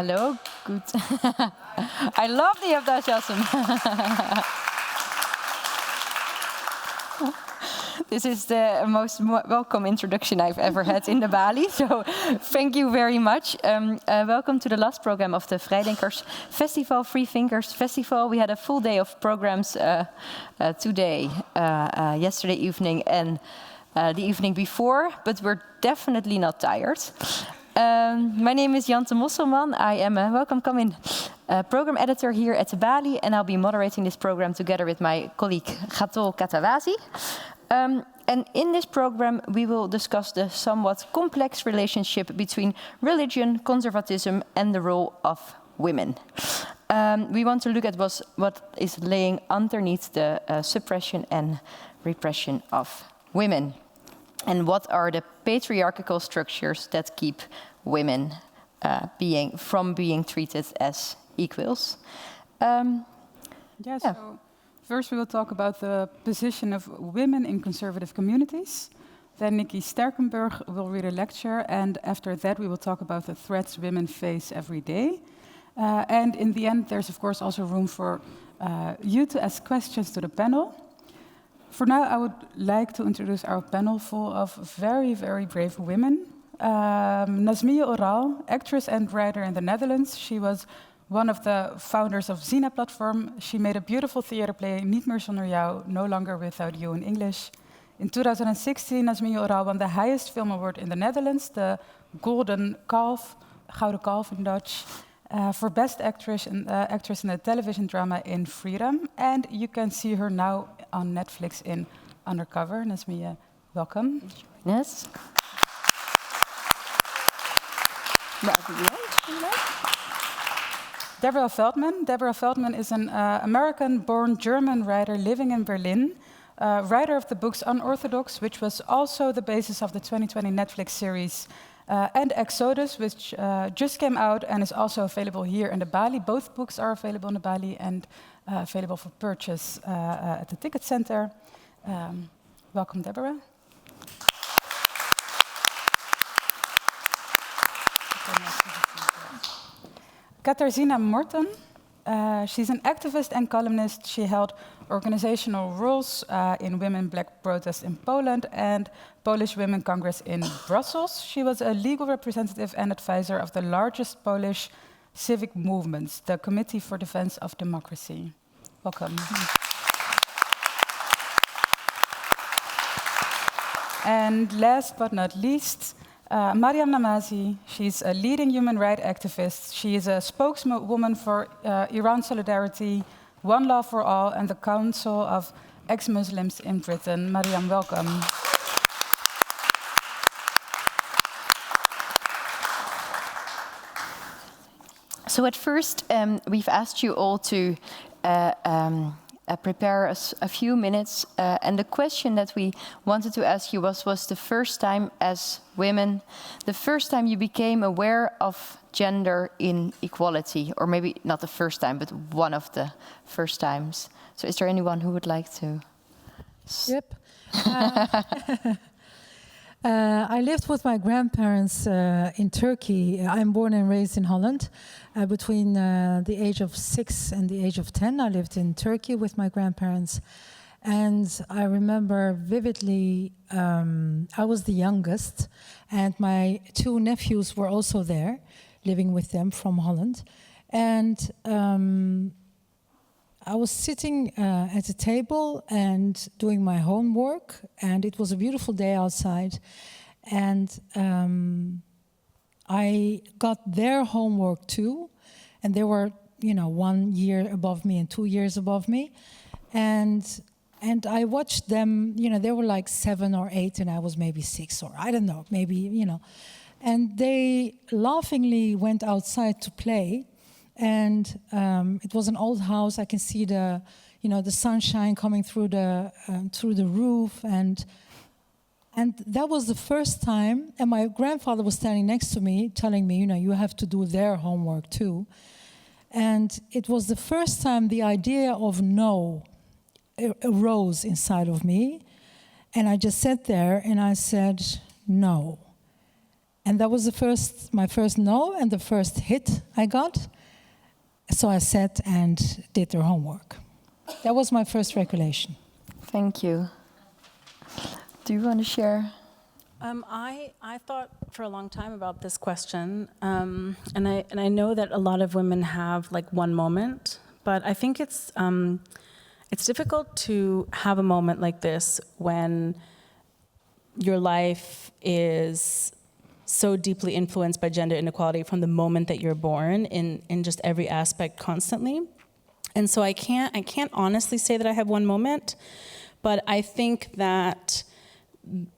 Hello, good. I love the enthousiasm. This is the most welcome introduction I've ever had in the Bali, so thank you very much. Welcome to the last program of the Vrijdenkers Festival, Free Thinkers Festival. We had a full day of programs today, yesterday evening, and the evening before, but we're definitely not tired. My name is Jante Mosselman. I am a program editor here at the Bali, and I'll be moderating this program together with my colleague Gatol Katawazi. And in this program, we will discuss the somewhat complex relationship between religion, conservatism, and the role of women. We want to look at what is laying underneath the suppression and repression of women. And what are the patriarchal structures that keep women being treated as equals? So first we will talk about the position of women in conservative communities. Then Nikki Sterkenburg will read a lecture, and after that we will talk about the threats women face every day. And in the end, there's of course also room for you to ask questions to the panel. For now, I would like to introduce our panel full of very, very brave women. Nazmiye Oral, actress and writer in the Netherlands. She was one of the founders of Zina platform. She made a beautiful theater play, Niet meer zonder jou, No Longer Without You in English. In 2016, Nazmiye Oral won the highest film award in the Netherlands, the Gouden Kalf in Dutch, for Best Actress in the television drama In Freedom. And you can see her now on Netflix in Undercover. Nazmiye, welcome. Yes. Deborah Feldman. Deborah Feldman is an American-born German writer living in Berlin, writer of the books Unorthodox, which was also the basis of the 2020 Netflix series, and Exodus, which just came out and is also available here in the Bali. Both books are available in the Bali and available for purchase at the ticket center. Welcome, Deborah. Katarzyna Morton. She's an activist and columnist. She held organizational roles in Women Black Protest in Poland and Polish Women Congress in Brussels. She was a legal representative and advisor of the largest Polish civic movements, the Committee for Defense of Democracy. Welcome. And last but not least, Maryam Namazie. She's a leading human rights activist. She is a spokeswoman for Iran Solidarity, One Law for All, and the Council of Ex-Muslims in Britain. Maryam, welcome. So at first, we've asked you all to prepare us a few minutes, and the question that we wanted to ask you was the first time as women, the first time you became aware of gender inequality, or maybe not the first time, but one of the first times. So is there anyone who would like to? Yep. I lived with my grandparents in Turkey. I'm born and raised in Holland. Between the age of 6 and the age of 10, I lived in Turkey with my grandparents. And I remember vividly, I was the youngest, and my 2 nephews were also there, living with them from Holland. And I was sitting at a table and doing my homework, and it was a beautiful day outside. And I got their homework too, and they were, 1 year above me and 2 years above me. And I watched them, they were like 7 or 8, and I was maybe 6, or I don't know, maybe, And they laughingly went outside to play. And it was an old house. I can see the sunshine coming through the roof, and that was the first time. And my grandfather was standing next to me, telling me, you have to do their homework too. And it was the first time the idea of no arose inside of me, and I just sat there and I said no. And that was my first no and the first hit I got. So I sat and did their homework. That was my first regulation. Thank you. Do you want to share? I thought for a long time about this question, and I know that a lot of women have like one moment, but I think it's difficult to have a moment like this when your life is so deeply influenced by gender inequality from the moment that you're born in just every aspect constantly. And so I can't honestly say that I have one moment, but I think that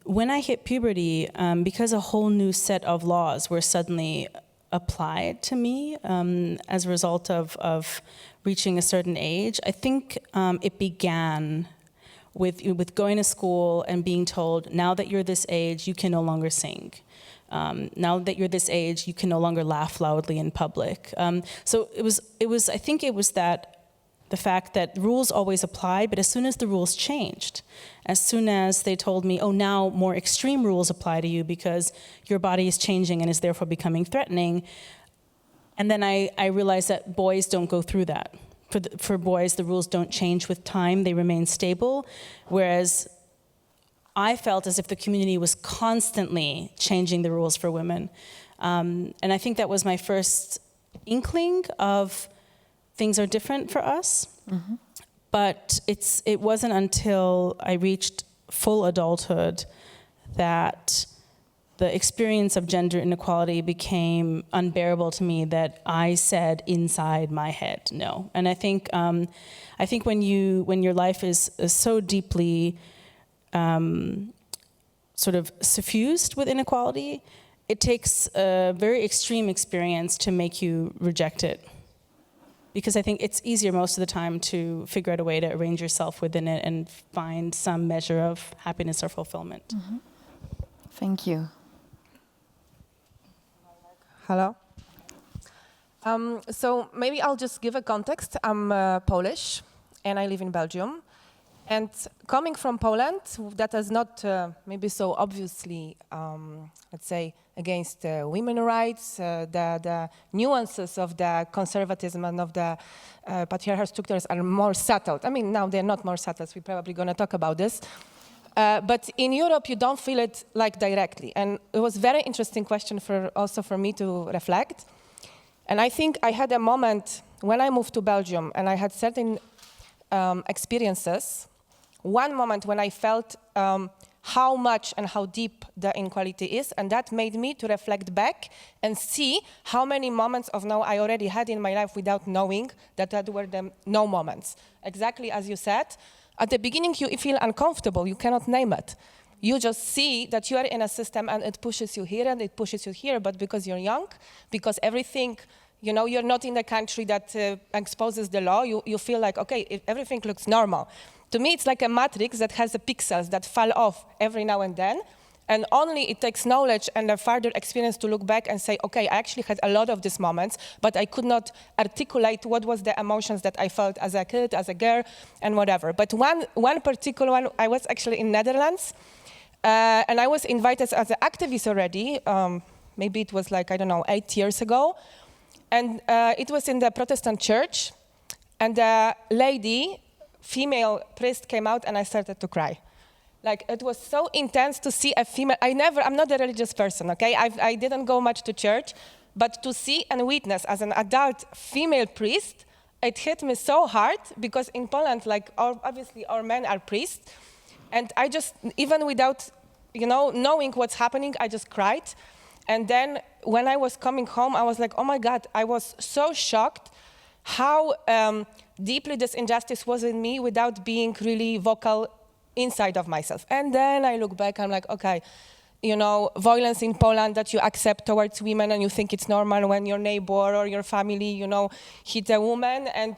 when I hit puberty, because a whole new set of laws were suddenly applied to me as a result of reaching a certain age, I think it began with going to school and being told, now that you're this age, you can no longer sing. Now that you're this age, you can no longer laugh loudly in public. So I think it was that the fact that rules always applied, but as soon as the rules changed, as soon as they told me, oh, now more extreme rules apply to you because your body is changing and is therefore becoming threatening, and then I realized that boys don't go through that. For boys, the rules don't change with time, they remain stable, whereas I felt as if the community was constantly changing the rules for women. And I think that was my first inkling of things are different for us. Mm-hmm. But it wasn't until I reached full adulthood that the experience of gender inequality became unbearable to me, that I said inside my head, no. And I think when your life is so deeply sort of suffused with inequality, it takes a very extreme experience to make you reject it. Because I think it's easier most of the time to figure out a way to arrange yourself within it and find some measure of happiness or fulfillment. Mm-hmm. Thank you. Hello. So maybe I'll just give a context. I'm Polish, and I live in Belgium. And coming from Poland, that is not maybe so obviously, let's say, against women's rights, the nuances of the conservatism and of the patriarchal structures are more subtle. I mean, now they're not more subtle, so we're probably going to talk about this. But in Europe, you don't feel it like directly. And it was a very interesting question also for me to reflect. And I think I had a moment when I moved to Belgium and I had certain experiences. One moment when I felt how much and how deep the inequality is, and that made me to reflect back and see how many moments of no I already had in my life without knowing that were the no moments. Exactly as you said, at the beginning you feel uncomfortable, you cannot name it. You just see that you are in a system and it pushes you here and it pushes you here, but because you're young, because everything, you're not in a country that exposes the law, you feel like, okay, everything looks normal. To me, it's like a matrix that has the pixels that fall off every now and then, and only it takes knowledge and a further experience to look back and say, okay, I actually had a lot of these moments, but I could not articulate what was the emotions that I felt as a kid, as a girl, and whatever. But one particular one, I was actually in Netherlands, and I was invited as an activist already, maybe it was 8 years ago, and it was in the Protestant church, and the lady, female priest came out and I started to cry. It was so intense to see a female, I'm not a religious person, okay? I didn't go much to church, but to see and witness as an adult female priest, it hit me so hard because in Poland, obviously our men are priests, and I just, even without, knowing what's happening, I just cried. And then when I was coming home, I was like, oh my God, I was so shocked how deeply this injustice was in me without being really vocal inside of myself. And then I look back, I'm like, okay, violence in Poland that you accept towards women and you think it's normal when your neighbor or your family, hit a woman. And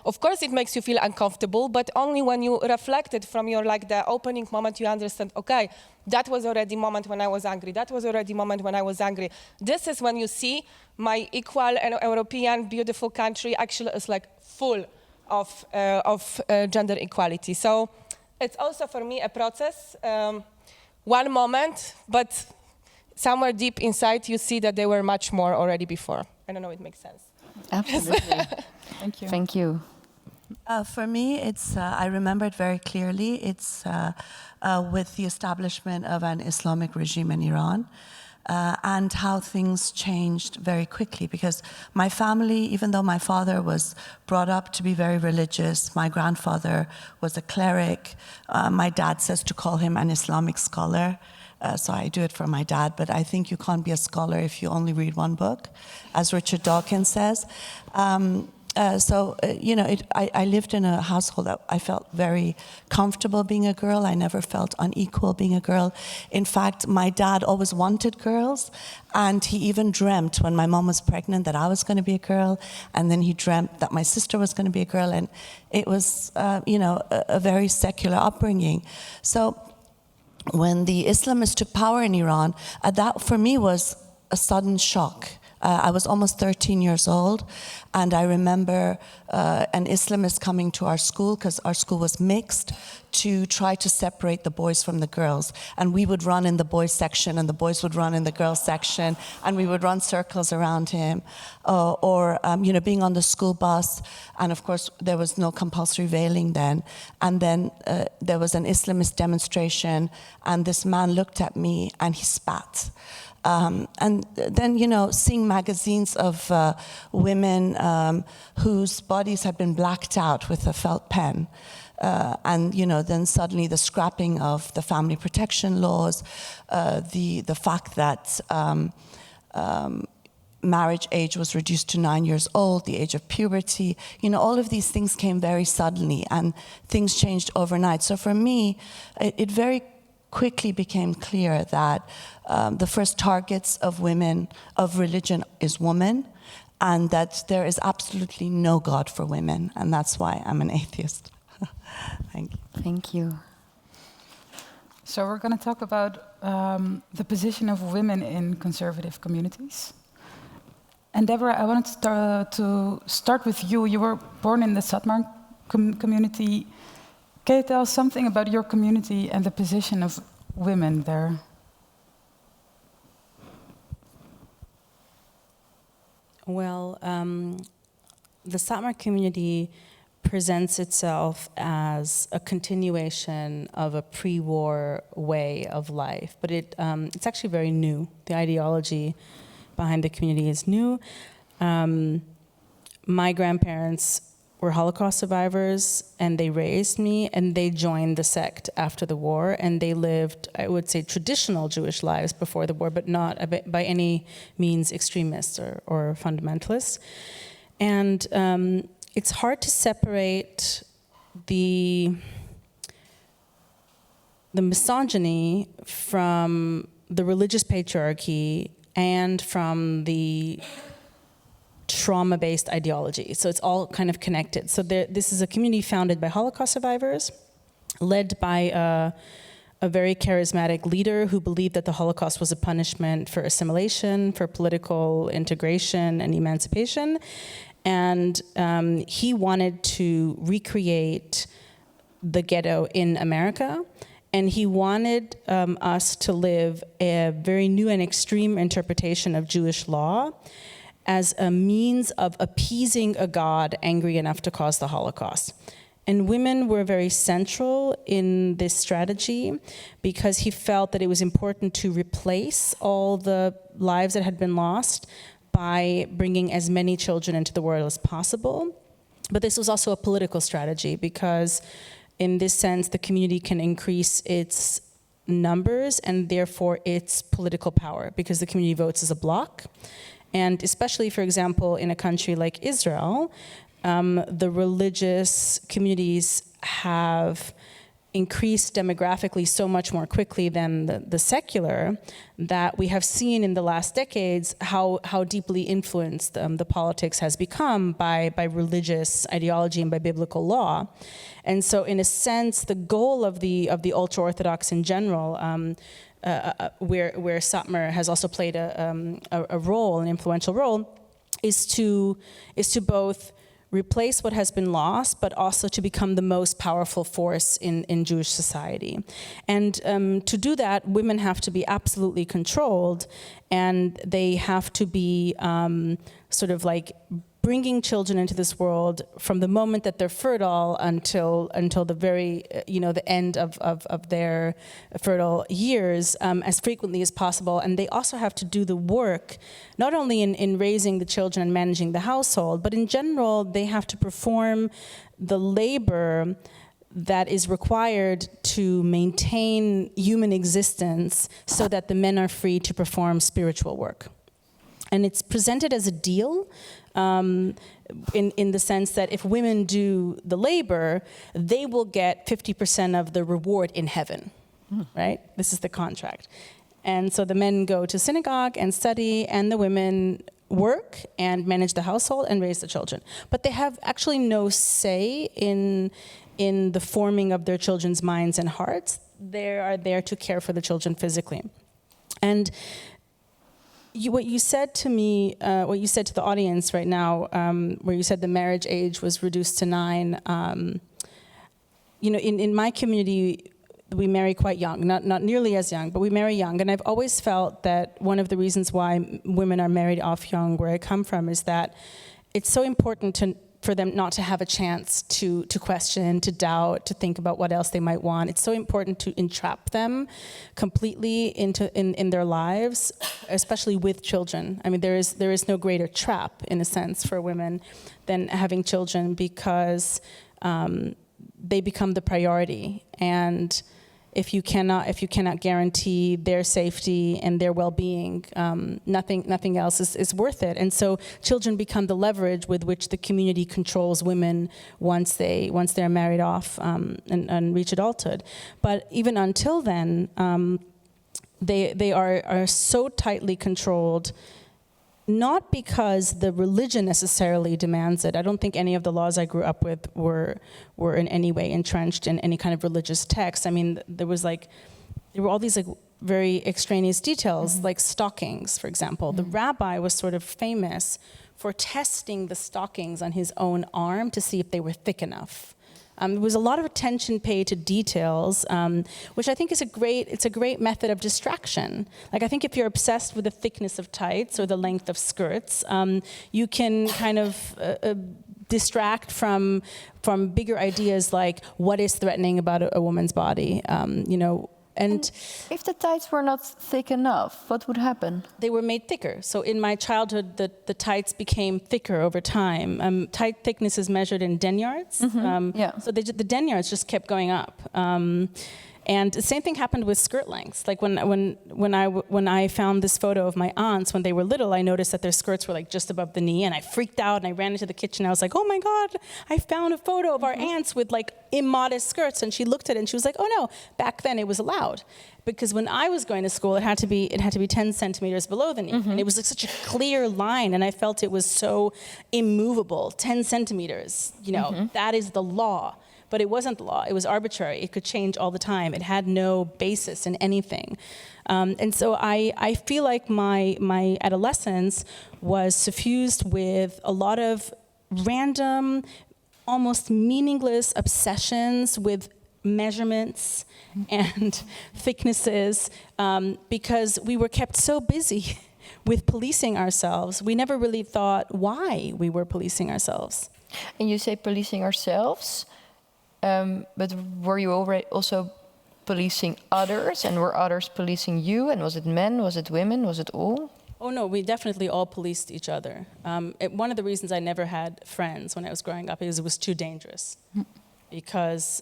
of course it makes you feel uncomfortable, but only when you reflect it from your, the opening moment, you understand, okay, that was already moment when I was angry. That was already moment when I was angry. This is when you see my equal and European beautiful country actually is full of gender equality. So it's also for me a process, one moment, but somewhere deep inside you see that they were much more already before. I don't know if it makes sense. Absolutely. Thank you. Thank you. For me, it's I remember it very clearly. It's with the establishment of an Islamic regime in Iran, and how things changed very quickly. Because my family, even though my father was brought up to be very religious, my grandfather was a cleric. My dad says to call him an Islamic scholar. So I do it for my dad, but I think you can't be a scholar if you only read one book, as Richard Dawkins says. I lived in a household that I felt very comfortable being a girl. I never felt unequal being a girl. In fact, my dad always wanted girls, and he even dreamt when my mom was pregnant that I was going to be a girl, and then he dreamt that my sister was going to be a girl, and it was, a very secular upbringing. So when the Islamists took power in Iran, that for me was a sudden shock. I was almost 13 years old, and I remember an Islamist coming to our school, because our school was mixed, to try to separate the boys from the girls. And we would run in the boys section, and the boys would run in the girls section, and we would run circles around him. Or being on the school bus, and of course there was no compulsory veiling then. And then there was an Islamist demonstration, and this man looked at me and he spat. And then, seeing magazines of women whose bodies had been blacked out with a felt pen. Then suddenly the scrapping of the family protection laws, the fact that marriage age was reduced to 9 years old, the age of puberty, all of these things came very suddenly, and things changed overnight. So for me, it very quickly became clear that the first targets of women, of religion, is woman, and that there is absolutely no God for women, and that's why I'm an atheist. Thank you. Thank you. So we're going to talk about the position of women in conservative communities. And Deborah, I wanted to start with you. You were born in the Satmar community. Can you tell us something about your community and the position of women there? Well, the Satmar community presents itself as a continuation of a pre-war way of life, but it's actually very new. The ideology behind the community is new. My grandparents were Holocaust survivors, and they raised me, and they joined the sect after the war, and they lived, I would say, traditional Jewish lives before the war, but not by any means extremists or fundamentalists. And it's hard to separate the misogyny from the religious patriarchy and from the trauma-based ideology. So it's all kind of connected. So this is a community founded by Holocaust survivors, led by a very charismatic leader who believed that the Holocaust was a punishment for assimilation, for political integration and emancipation. And he wanted to recreate the ghetto in America. And he wanted us to live a very new and extreme interpretation of Jewish law as a means of appeasing a God angry enough to cause the Holocaust. And women were very central in this strategy because he felt that it was important to replace all the lives that had been lost by bringing as many children into the world as possible. But this was also a political strategy because in this sense, the community can increase its numbers and therefore its political power because the community votes as a bloc. And especially, for example, in a country like Israel, the religious communities have increased demographically so much more quickly than the secular that we have seen in the last decades how deeply influenced the politics has become by religious ideology and by biblical law. And so in a sense, the goal of the ultra-Orthodox in general, where Satmar has also played a role, an influential role, is to both replace what has been lost, but also to become the most powerful force in Jewish society. And to do that, women have to be absolutely controlled, and they have to be sort of like bringing children into this world from the moment that they're fertile until the very, the end of their fertile years, as frequently as possible. And they also have to do the work, not only in raising the children and managing the household, but in general, they have to perform the labor that is required to maintain human existence so that the men are free to perform spiritual work. And it's presented as a deal, in the sense that if women do the labor, they will get 50% of the reward in heaven, right? This is the contract. And so the men go to synagogue and study, and the women work and manage the household and raise the children. But they have actually no say in the forming of their children's minds and hearts. They are there to care for the children physically. And what you said to me, what you said to the audience right now, where you said the marriage age was reduced to 9, in my community, we marry quite young, not nearly as young, but we marry young. And I've always felt that one of the reasons why women are married off young, where I come from, is that it's so important for them not to have a chance to question, to doubt, to think about what else they might want. It's so important to entrap them completely in their lives, especially with children. I mean, there is no greater trap, in a sense, for women than having children, because they become the priority. And if you cannot guarantee their safety and their well-being, nothing else is worth it. And so children become the leverage with which the community controls women once they're married off and reach adulthood. But even until then, they are so tightly controlled, not because the religion necessarily demands it. I don't think any of the laws I grew up with were in any way entrenched in any kind of religious text. I mean, there were all these very extraneous details, like stockings, for example. The rabbi was sort of famous for testing the stockings on his own arm to see if they were thick enough. There was a lot of attention paid to details, which I think is a great method of distraction. Like, I think if you're obsessed with the thickness of tights or the length of skirts, you can kind of distract from bigger ideas like what is threatening about a woman's body, And if the tights were not thick enough, what would happen? They were made thicker. So in my childhood, the tights became thicker over time. Tight thickness is measured in deniards. So the deniards just kept going up. And the same thing happened with skirt lengths. Like when I found this photo of my aunts when they were little, I noticed that their skirts were like just above the knee, and I freaked out and I ran into the kitchen. I was like, "Oh my God, I found a photo of our aunts with like immodest skirts." And she looked at it and she was like, "Oh no, back then it was allowed." Because when I was going to school, it had to be 10 centimeters below the knee, and it was like such a clear line, and I felt it was so immovable. 10 centimeters, that is the law. But it wasn't the law. It was arbitrary. It could change all the time. It had no basis in anything. And so I feel like my adolescence was suffused with a lot of random, almost meaningless obsessions with measurements and thicknesses, because we were kept so busy with policing ourselves. We never really thought why we were policing ourselves. And you say policing ourselves, but were you already also policing others, and were others policing you? And was it men, was it women, was it all? Oh no, we definitely all policed each other. One of the reasons I never had friends when I was growing up is it was too dangerous. Because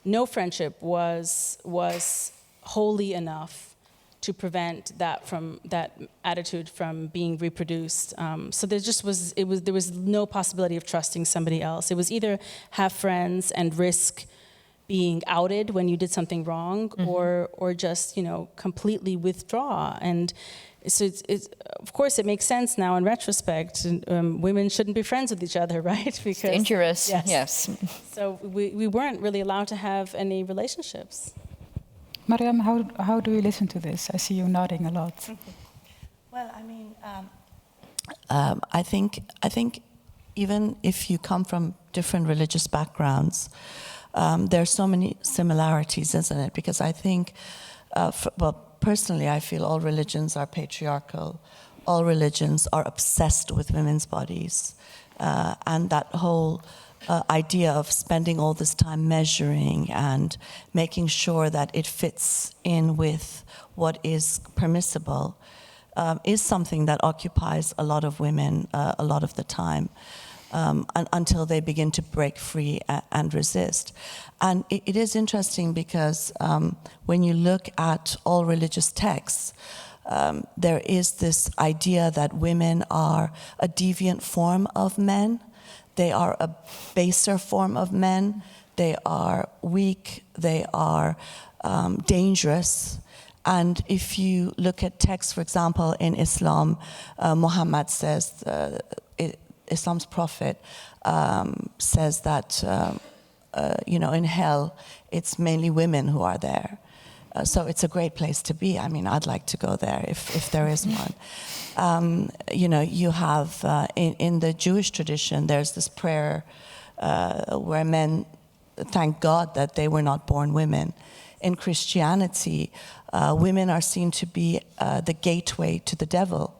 no friendship was holy enough to prevent that attitude from being reproduced. So there was no possibility of trusting somebody else. It was either have friends and risk being outed when you did something wrong, or just completely withdraw. And so it's of course it makes sense now in retrospect. Women shouldn't be friends with each other, right? Because it's dangerous. Yes. So we weren't really allowed to have any relationships. Maryam, how do you listen to this? I see you nodding a lot. Well, I mean, I think even if you come from different religious backgrounds, there are so many similarities, isn't it? Because I think, personally, I feel all religions are patriarchal. All religions are obsessed with women's bodies. And that whole idea of spending all this time measuring and making sure that it fits in with what is permissible is something that occupies a lot of women a lot of the time. Until they begin to break free and resist. And it is interesting because when you look at all religious texts, there is this idea that women are a deviant form of men. They are a baser form of men. They are weak. They are dangerous. And if you look at texts, for example, in Islam, Muhammad says, Islam's prophet says that, in hell, it's mainly women who are there. So it's a great place to be. I mean, I'd like to go there if there is one. You have, in the Jewish tradition, there's this prayer where men thank God that they were not born women. In Christianity, women are seen to be the gateway to the devil.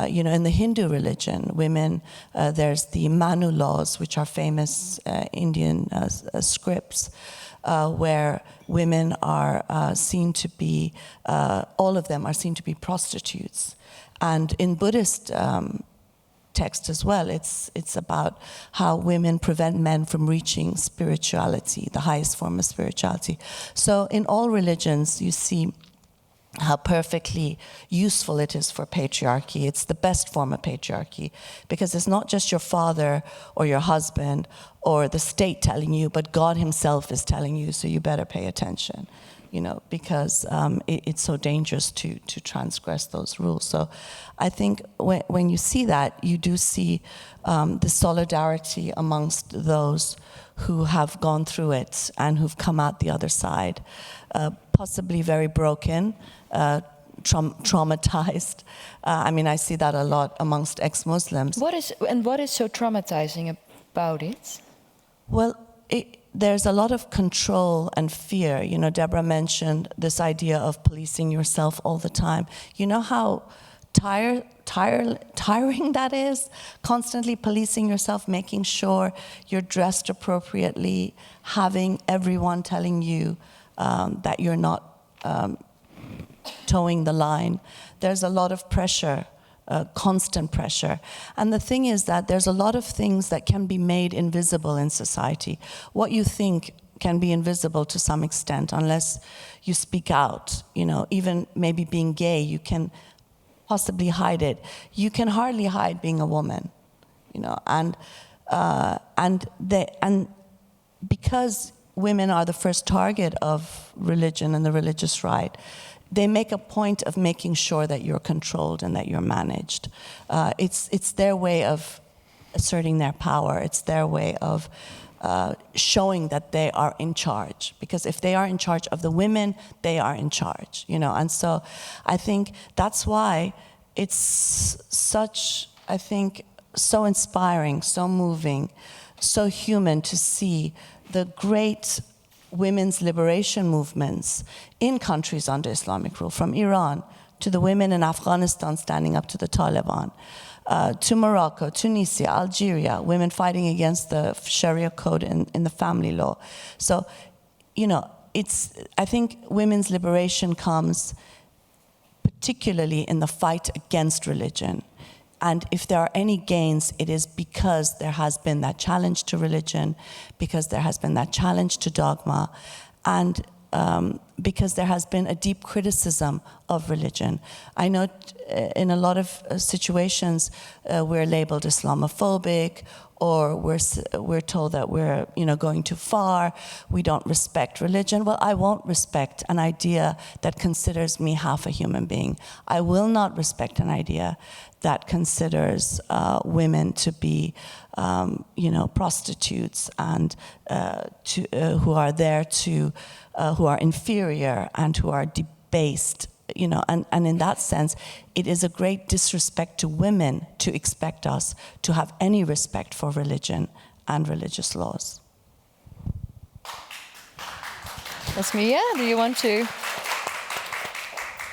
In the Hindu religion, women, there's the Manu laws, which are famous Indian scripts, where women are seen to be, all of them are seen to be prostitutes. And in Buddhist text as well, it's about how women prevent men from reaching spirituality, the highest form of spirituality. So in all religions, you see how perfectly useful it is for patriarchy. It's the best form of patriarchy because it's not just your father or your husband or the state telling you, but God himself is telling you, so you better pay attention, because it's so dangerous to transgress those rules. So I think when you see that, you do see the solidarity amongst those who have gone through it and who've come out the other side, possibly very broken, traumatized. I see that a lot amongst ex-Muslims. What is so traumatizing about it? Well, there's a lot of control and fear. Deborah mentioned this idea of policing yourself all the time. You know how tiring that is? Constantly policing yourself, making sure you're dressed appropriately, having everyone telling you that you're not towing the line. There's a lot of pressure, constant pressure. And the thing is that there's a lot of things that can be made invisible in society. What you think can be invisible to some extent unless you speak out. Even maybe being gay, you can possibly hide it. You can hardly hide being a woman, and because women are the first target of religion and the religious right, they make a point of making sure that you're controlled and that you're managed. It's their way of asserting their power. It's their way of showing that they are in charge. Because if they are in charge of the women, they are in charge. And so I think that's why it's such, so inspiring, so moving, so human to see the great women's liberation movements in countries under Islamic rule, from Iran to the women in Afghanistan standing up to the Taliban, to Morocco, Tunisia, Algeria, women fighting against the Sharia code in the family law. So, I think women's liberation comes particularly in the fight against religion. And if there are any gains, it is because there has been that challenge to religion, because there has been that challenge to dogma, and because there has been a deep criticism of religion. I know in a lot of situations we're labeled Islamophobic, or we're told that we're going too far, we don't respect religion. Well, I won't respect an idea that considers me half a human being. I will not respect an idea that considers women to be prostitutes and who are there to who are inferior and who are debased you know, and in that sense, it is a great disrespect to women to expect us to have any respect for religion and religious laws. Nazmiye, do you want to?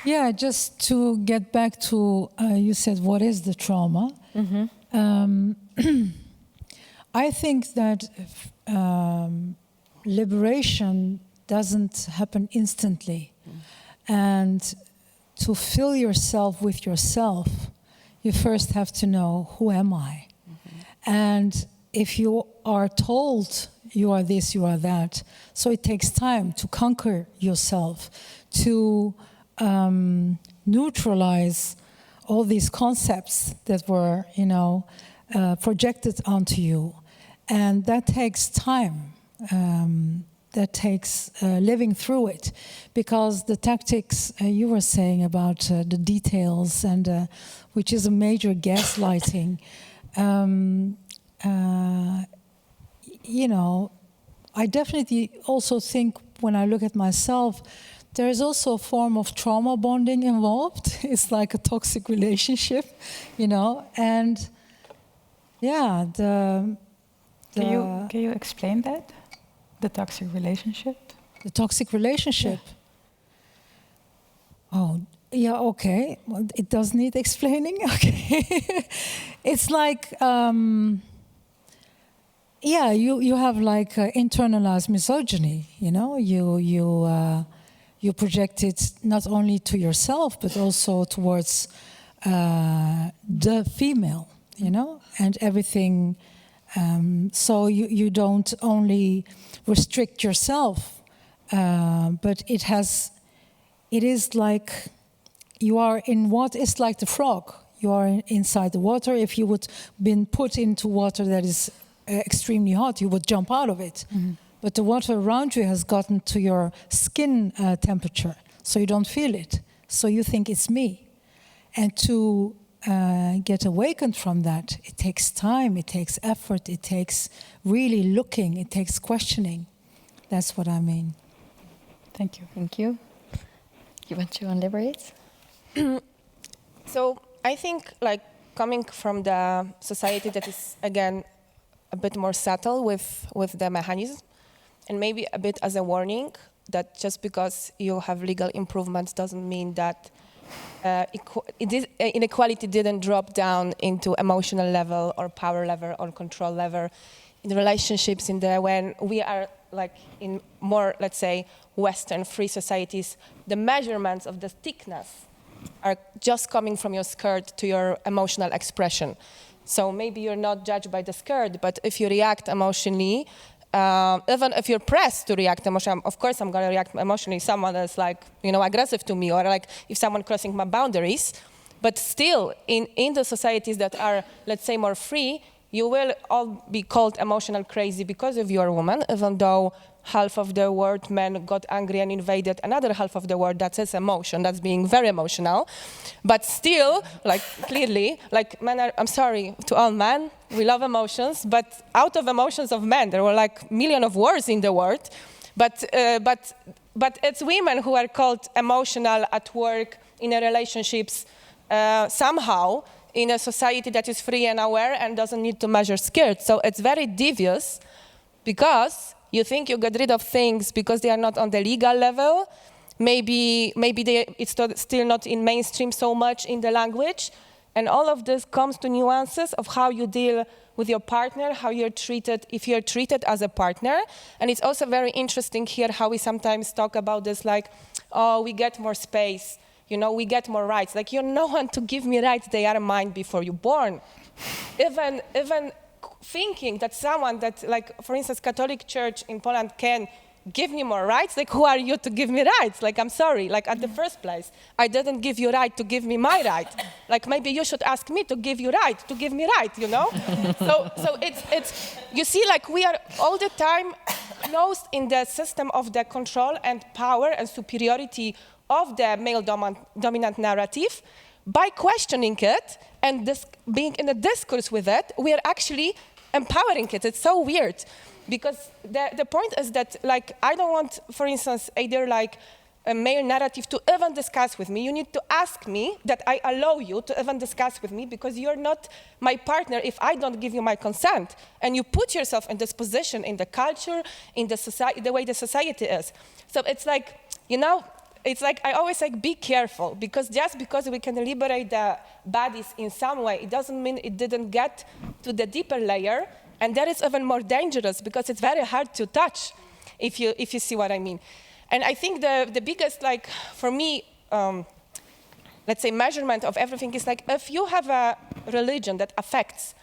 Yeah, just to get back to, you said, what is the trauma? I think that liberation doesn't happen instantly. And to fill yourself with yourself, you first have to know, who am I? And if you are told you are this, you are that, so it takes time to conquer yourself, to neutralize all these concepts that were, you know, projected onto you. And that takes time. That takes living through it, because the tactics you were saying about the details, and which is a major gaslighting. You know, I definitely also think, when I look at myself, there is also a form of trauma bonding involved. It's like a toxic relationship, you know, and yeah, Can you explain that? The toxic relationship? The toxic relationship. Yeah. Oh, yeah, okay. Well, it does need explaining. Okay. It's like, yeah, you have like internalized misogyny, you know? You project it not only to yourself, but also towards the female, you know? And everything, so you don't only restrict yourself, but it is like you are in what is like the frog. You are inside the water. If you would been put into water that is extremely hot, you would jump out of it. But the water around you has gotten to your skin temperature, so you don't feel it. So you think it's me. And to get awakened from that, it takes time, it takes effort, it takes really looking, it takes questioning. That's what I mean. Thank you. Thank you. You want to elaborate? So I think, like, coming from the society that is, again, a bit more subtle with the mechanism, and maybe a bit as a warning that just because you have legal improvements doesn't mean that inequality didn't drop down into emotional level or power level or control level in the relationships when we are like in more, let's say, Western free societies. The measurements of the thickness are just coming from your skirt to your emotional expression. So maybe you're not judged by the skirt, but if you react emotionally, even if you're pressed to react emotionally, of course I'm going to react emotionally if someone is like, you know, aggressive to me, or like if someone crossing my boundaries. But still, in the societies that are, let's say, more free, you will all be called emotional crazy because of you're a woman, even though half of the world men got angry and invaded another half of the world that is emotion, that's being very emotional. But still, like, clearly, like, men are, I'm sorry to all men, we love emotions, but out of emotions of men, there were like millions of wars in the world. But it's women who are called emotional at work, in a relationships, somehow, in a society that is free and aware and doesn't need to measure skirts. So it's very devious, because you think you get rid of things because they are not on the legal level. Maybe it's still not in mainstream so much in the language. And all of this comes to nuances of how you deal with your partner, how you're treated, if you're treated as a partner. And it's also very interesting here how we sometimes talk about this like, oh, we get more space, you know, we get more rights. Like, you're no one to give me rights, they are mine before you're born. Even thinking that someone that, like, for instance, Catholic Church in Poland can give me more rights, like, who are you to give me rights? Like, I'm sorry, like, at the first place, I didn't give you right to give me my right. Like, maybe you should ask me to give you right, to give me right, you know? So it's, you see, like, we are all the time closed in the system of the control and power and superiority of the male dominant narrative. By questioning it and being in a discourse with it, we are actually empowering it. It's so weird, because the point is that, like, I don't want, for instance, either like a male narrative to even discuss with me. You need to ask me that I allow you to even discuss with me, because you're not my partner if I don't give you my consent. And you put yourself in this position in the culture, in the society, the way the society is. So it's like, it's like I always say, be careful, because just because we can liberate the bodies in some way, it doesn't mean it didn't get to the deeper layer. And that is even more dangerous, because it's very hard to touch, if you see what I mean. And I think the biggest, like, for me, let's say, measurement of everything is like, if you have a religion that affects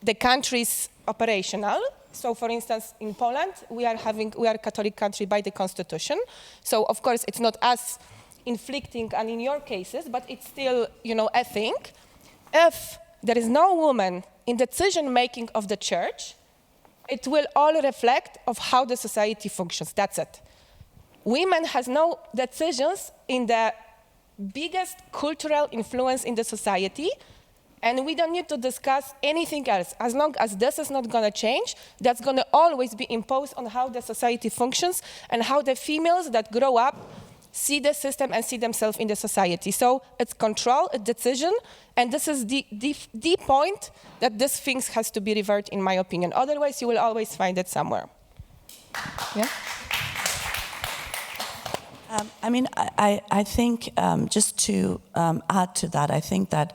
the country's operational. So, for instance, in Poland, we are a Catholic country by the constitution. So, of course, it's not us inflicting, and in your cases, but it's still, a thing. If there is no woman in decision making of the church, it will all reflect of how the society functions. That's it. Women has no decisions in the biggest cultural influence in the society, and we don't need to discuss anything else. As long as this is not going to change, that's going to always be imposed on how the society functions and how the females that grow up see the system and see themselves in the society. So it's control, a decision, and this is the point that this thing has to be reversed, in my opinion. Otherwise, you will always find it somewhere. Yeah. I think, just to add to that, I think that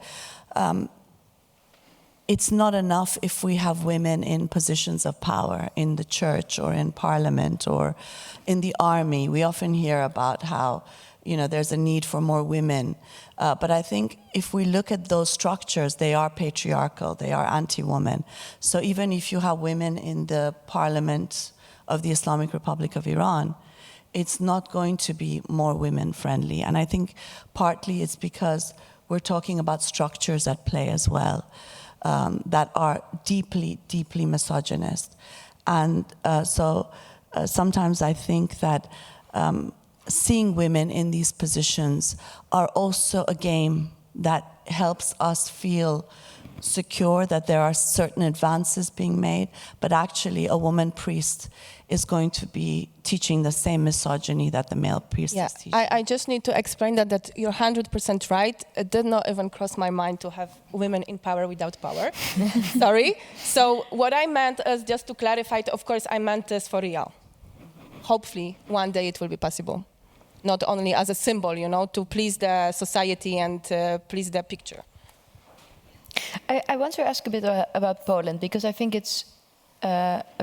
it's not enough if we have women in positions of power in the church or in parliament or in the army. We often hear about how, there's a need for more women. But I think if we look at those structures, they are patriarchal, they are anti-woman. So even if you have women in the parliament of the Islamic Republic of Iran, it's not going to be more women-friendly. And I think partly it's because we're talking about structures at play as well, that are deeply, deeply misogynist. And sometimes I think that seeing women in these positions are also a game that helps us feel secure that there are certain advances being made, but actually a woman priest is going to be teaching the same misogyny that the male priest is teaching. I just need to explain that you're 100% right. It did not even cross my mind to have women in power without power. Sorry. So what I meant is, just to clarify, of course, I meant this for real. Hopefully, one day it will be possible. Not only as a symbol, to please the society and please the picture. I want to ask a bit about Poland, because I think it's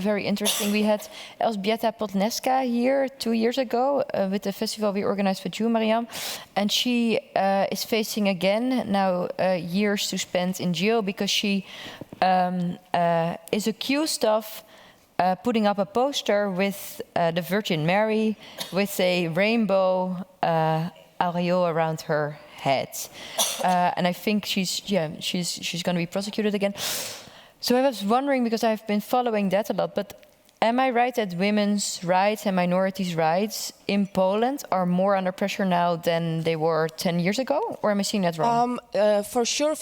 very interesting. We had Elżbieta Podneska here 2 years ago with the festival we organized with you, Maryam. And she is facing again now years to spend in jail, because she is accused of putting up a poster with the Virgin Mary with a rainbow aureole around her head, and I think she's going to be prosecuted again. So I was wondering, because I've been following that a lot, but am I right that women's rights and minorities' rights in Poland are more under pressure now than they were 10 years ago, or am I seeing that wrong? For sure,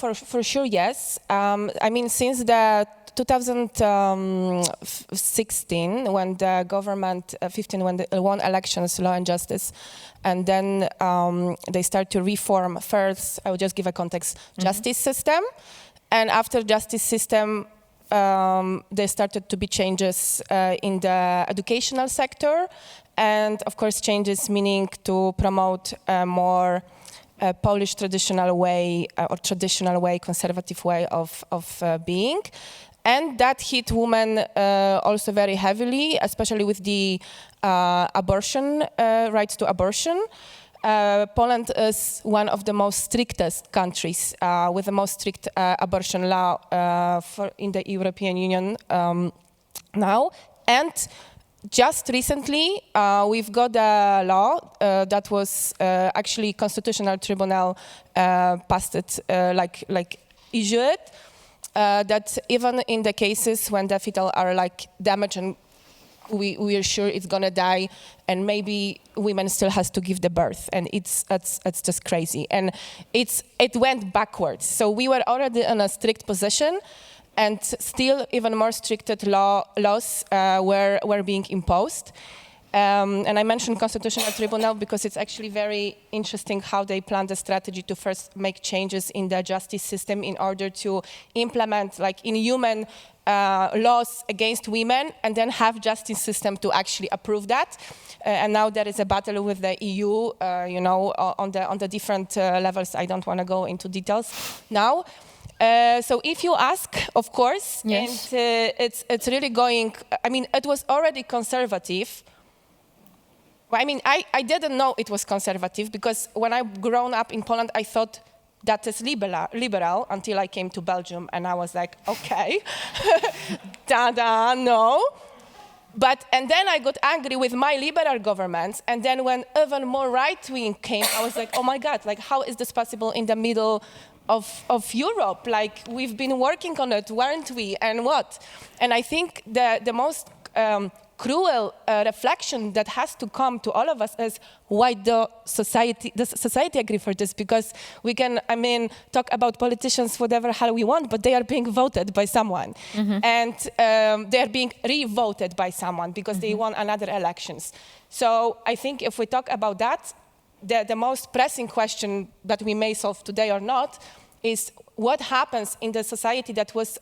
yes. I mean, since the 2016, when the government, when they won elections, Law and Justice, and then they start to reform first, I will just give a context, justice system. And after justice system, there started to be changes in the educational sector. And of course, changes meaning to promote a more Polish traditional way, conservative way of being. And that hit women also very heavily, especially with the abortion, rights to abortion. Poland is one of the most strictest countries with the most strict abortion law in the European Union now. And just recently, we've got a law that was actually Constitutional Tribunal passed it, issued it, that even in the cases when the fetal are damaged and we are sure it's gonna die, and maybe women still has to give the birth, and it's just crazy, and it went backwards. So we were already in a strict position, and still even more stricted laws were being imposed. And I mentioned Constitutional Tribunal because it's actually very interesting how they planned the strategy to first make changes in the justice system in order to implement, like, inhuman laws against women, and then have justice system to actually approve that. And now there is a battle with the EU, on the different levels. I don't want to go into details now. So if you ask, of course, yes. and it's really going. I mean, it was already conservative. I mean, I didn't know it was conservative because when I grown up in Poland, I thought that is liberal until I came to Belgium, and I was like, okay, no. And then I got angry with my liberal governments, and then when even more right-wing came, I was like, oh my God, like, how is this possible in the middle of Europe? Like, we've been working on it, weren't we? And what? And I think the most cruel reflection that has to come to all of us is why the society agree for this, because we can, I mean, talk about politicians whatever hell we want, but they are being voted by someone. And they are being re-voted by someone because they won another elections. So I think if we talk about that, the most pressing question that we may solve today or not is what happens in the society that was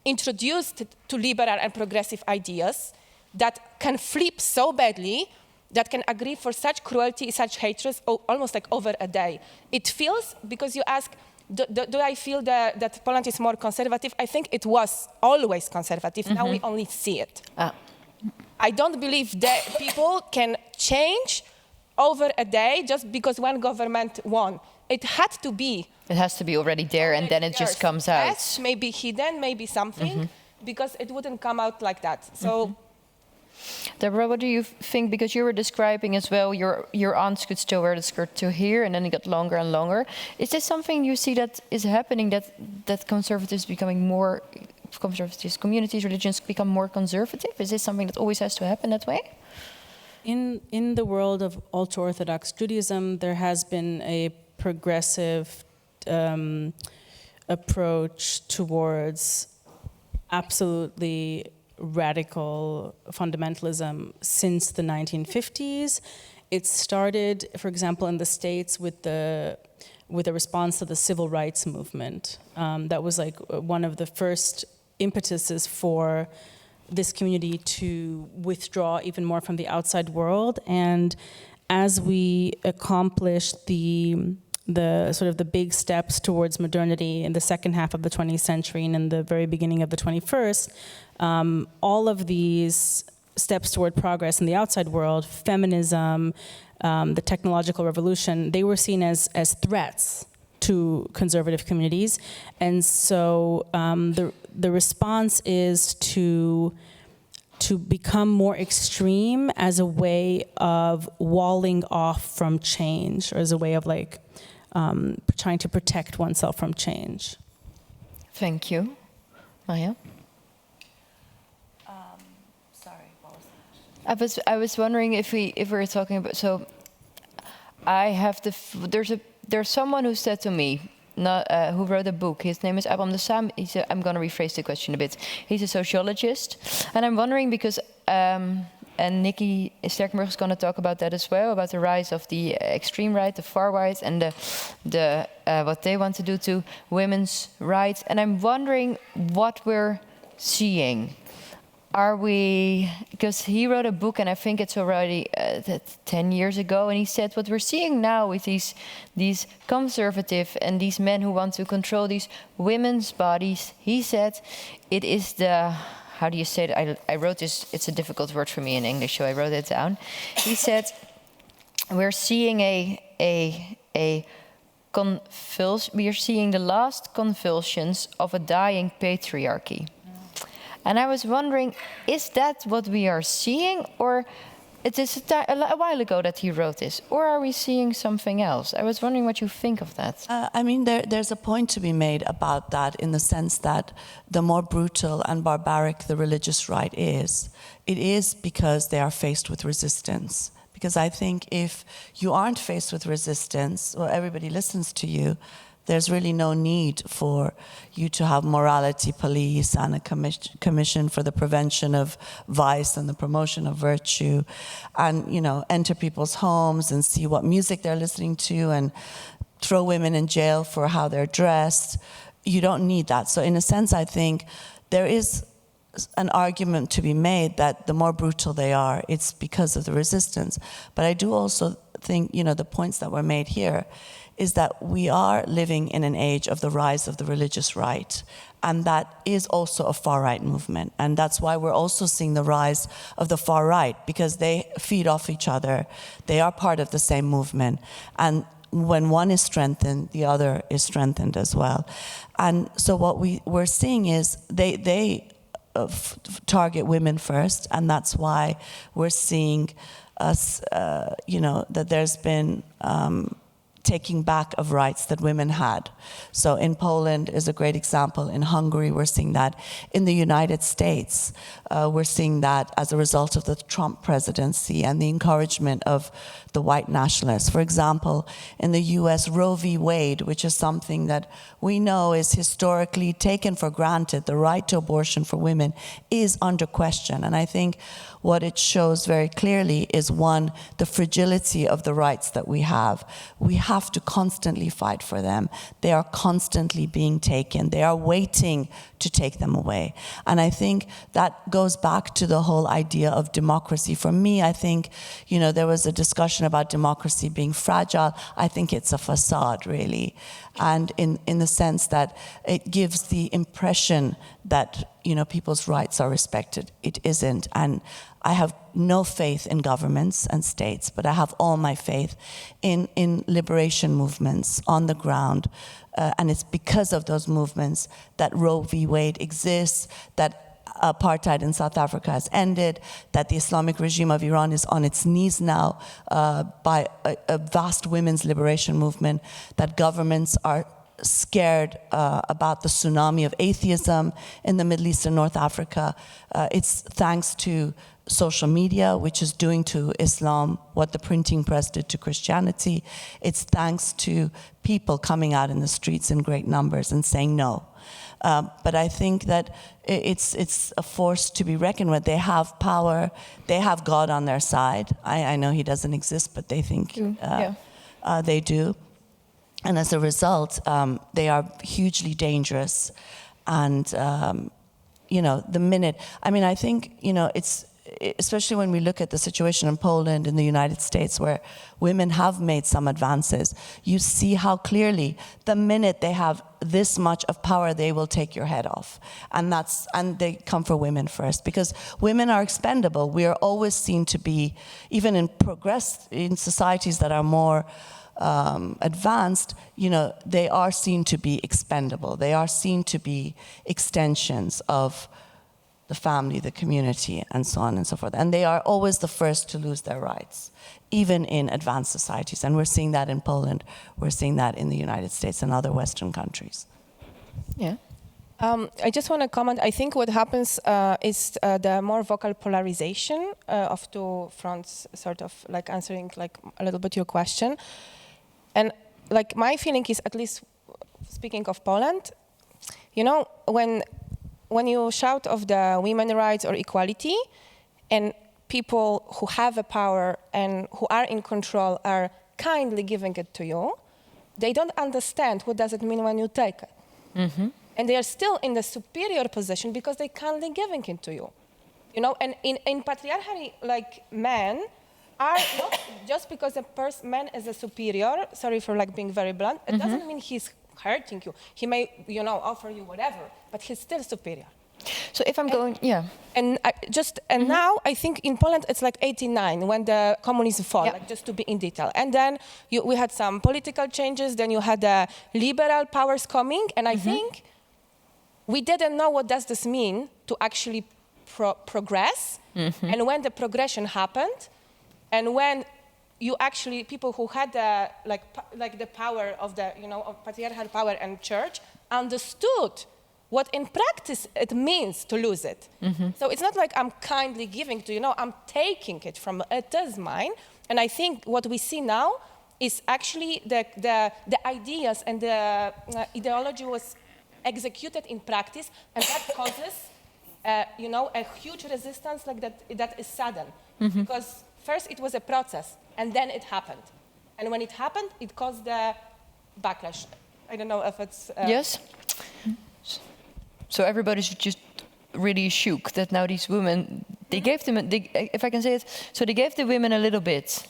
introduced to liberal and progressive ideas that can flip so badly, that can agree for such cruelty, such hatred, almost like over a day. It feels, because you ask, do I feel that Poland is more conservative? I think it was always conservative. Now we only see it. I don't believe that people can change over a day just because one government won. It had to be. It has to be already there, and then it just comes out. Yes, maybe hidden, maybe something, because it wouldn't come out like that. So. Deborah, what do you think? Because you were describing as well, your aunts could still wear the skirt to here, and then it got longer and longer. Is this something you see that is happening, that conservatives becoming more, conservative communities, religions become more conservative? Is this something that always has to happen that way? In the world of ultra-Orthodox Judaism, there has been a progressive approach towards absolutely radical fundamentalism since the 1950s. It started, for example, in the States with a response to the civil rights movement. That was like one of the first impetuses for this community to withdraw even more from the outside world. And as we accomplished the sort of the big steps towards modernity in the second half of the 20th century and in the very beginning of the 21st, all of these steps toward progress in the outside world, feminism, the technological revolution, they were seen as threats to conservative communities. And so the response is to become more extreme as a way of walling off from change, or as a way of like trying to protect oneself from change. Thank you. Maya? Sorry, what was that? I was wondering if we were talking about, so I have there's someone who said to me, who wrote a book. His name is Maryam Namazie. I'm going to rephrase the question a bit. He's a sociologist, and I'm wondering because, and Nikki Sterkenburg is going to talk about that as well, about the rise of the extreme right, the far right, and the what they want to do to women's rights. And I'm wondering what we're seeing. Are we, because he wrote a book, and I think it's already 10 years ago, and he said what we're seeing now with these conservative and these men who want to control these women's bodies, he said it is the, how do you say it? I wrote this, it's a difficult word for me in English, so I wrote it down. He said we're seeing we are seeing the last convulsions of a dying patriarchy. And I was wondering, is that what we are seeing, or it is a while ago that he wrote this, or are we seeing something else? I was wondering what you think of that. I mean, there's a point to be made about that, in the sense that the more brutal and barbaric the religious right is, it is because they are faced with resistance. Because I think if you aren't faced with resistance, or everybody listens to you, there's really no need for you to have morality police and a commission for the prevention of vice and the promotion of virtue, and, you know, enter people's homes and see what music they're listening to and throw women in jail for how they're dressed. You don't need that. So in a sense, I think there is an argument to be made that the more brutal they are, it's because of the resistance. But I do also think, you know, the points that were made here is that we are living in an age of the rise of the religious right. And that is also a far-right movement. And that's why we're also seeing the rise of the far right, because they feed off each other. They are part of the same movement. And when one is strengthened, the other is strengthened as well. And so what we're seeing is they target women first, and that's why we're seeing us, you know, that there's been taking back of rights that women had. So in Poland is a great example. In Hungary, we're seeing that. In the United States, we're seeing that as a result of the Trump presidency and the encouragement of the white nationalists. For example, in the US, Roe v. Wade, which is something that we know is historically taken for granted, the right to abortion for women is under question. And I think what it shows very clearly is, one, the fragility of the rights that we have. We have to constantly fight for them. They are constantly being taken. They are waiting to take them away. And I think that goes back to the whole idea of democracy. For me, I think, you know, there was a discussion about democracy being fragile. I think it's a facade, really. And in the sense that it gives the impression that, you know, people's rights are respected. It isn't. And I have no faith in governments and states, but I have all my faith in liberation movements on the ground. And it's because of those movements that Roe v. Wade exists, that apartheid in South Africa has ended, that the Islamic regime of Iran is on its knees now by a vast women's liberation movement, that governments are scared about the tsunami of atheism in the Middle East and North Africa. It's thanks to social media, which is doing to Islam what the printing press did to Christianity. It's thanks to people coming out in the streets in great numbers and saying no. But I think that it's a force to be reckoned with. They have power. They have God on their side. I know he doesn't exist, but they think they do. And as a result, they are hugely dangerous. And, you know, the minute, I mean, I think, you know, it's, especially when we look at the situation in Poland, in the United States, where women have made some advances, you see how clearly the minute they have this much of power, they will take your head off. And they come for women first, because women are expendable. We are always seen to be, even in societies that are more advanced, you know, they are seen to be expendable. They are seen to be extensions of the family, the community, and so on and so forth. And they are always the first to lose their rights, even in advanced societies. And we're seeing that in Poland. We're seeing that in the United States and other Western countries. Yeah. I just want to comment. I think what happens is the more vocal polarization of two fronts, sort of like answering like a little bit your question. And like my feeling is, at least speaking of Poland, you know, when you shout of the women's rights or equality, and people who have a power and who are in control are kindly giving it to you, they don't understand what does it mean when you take it. Mm-hmm. And they are still in the superior position because they kindly giving it to you. You know, and in patriarchy, like men are not, just because a man is a superior, sorry for like being very blunt, it doesn't mean he's hurting you. He may, you know, offer you whatever, but he's still superior. So if I'm And now I think in Poland it's like 89 when the communism fell, like just to be in detail. And then we had some political changes. Then you had the liberal powers coming, and I think we didn't know what does this mean to actually progress. And when the progression happened, and when you actually, people who had the like the power of the, you know, of patriarchal power and church understood what in practice it means to lose it. So it's not like I'm kindly giving to you, know, I'm taking it from, it is mine. And I think what we see now is actually the ideas and the ideology was executed in practice, and that causes, a huge resistance like that is sudden. Because first it was a process, and then it happened. And when it happened, it caused the backlash. I don't know if it's... Yes? So everybody's just really shook that now these women, they gave them, if I can say it, so they gave the women a little bit,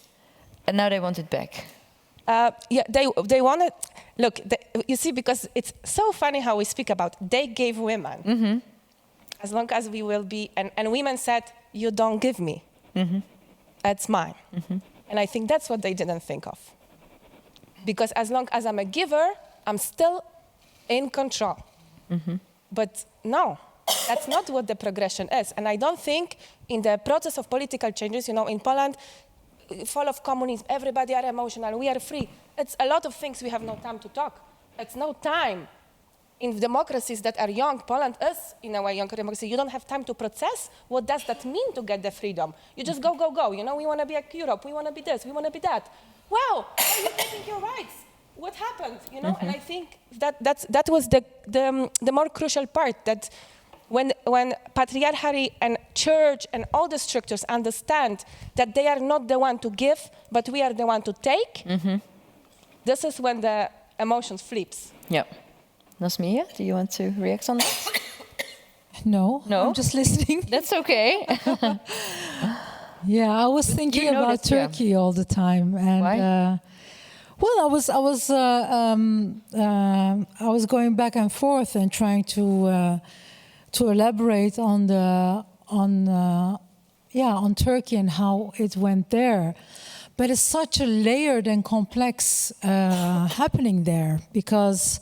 and now they want it back. They want it. Look, you see, because it's so funny how we speak about they gave women. As long as we will be, and women said, you don't give me. It's mine. And I think that's what they didn't think of. Because as long as I'm a giver, I'm still in control. But no, that's not what the progression is. And I don't think in the process of political changes, in Poland, full of communism, everybody are emotional, we are free. It's a lot of things we have no time to talk. It's no time. In democracies that are young, Poland is in a way young democracy, you don't have time to process what does that mean to get the freedom. You just go. We want to be like Europe, we want to be this, we want to be that. Wow, are you getting your rights? What happened? And I think that was the more crucial part, that when patriarchy and church and all the structures understand that they are not the one to give, but we are the one to take, this is when the emotions flips. Yeah. Nazmiye, do you want to react on that? No, I'm just listening. That's okay. Yeah, I was thinking about Turkey all the time, and why? well, I was going back and forth and trying to elaborate on Turkey and how it went there. But it's such a layered and complex happening there, because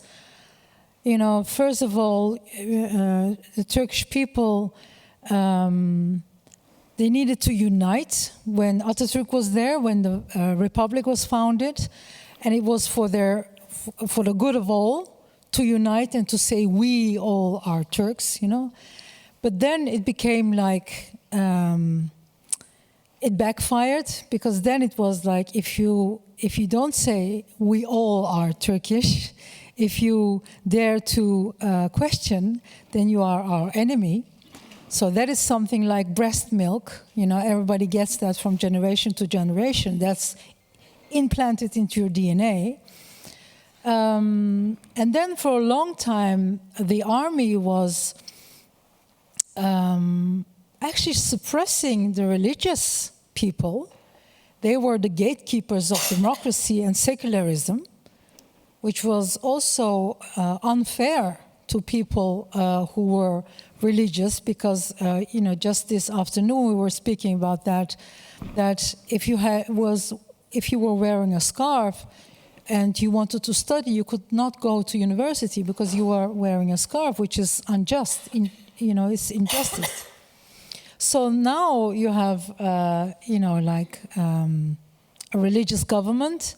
first of all, the Turkish people, they needed to unite when Atatürk was there, when the Republic was founded, and it was for the good of all to unite and to say we all are Turks, But then it became like, it backfired, because then it was like, if you don't say we all are Turkish, if you dare to question, then you are our enemy. So that is something like breast milk. Everybody gets that from generation to generation. That's implanted into your DNA. And then for a long time, the army was actually suppressing the religious people. They were the gatekeepers of democracy and secularism, which was also unfair to people who were religious, because just this afternoon we were speaking about that if you were wearing a scarf and you wanted to study, you could not go to university because you were wearing a scarf, which is unjust. It's injustice. So now you have a religious government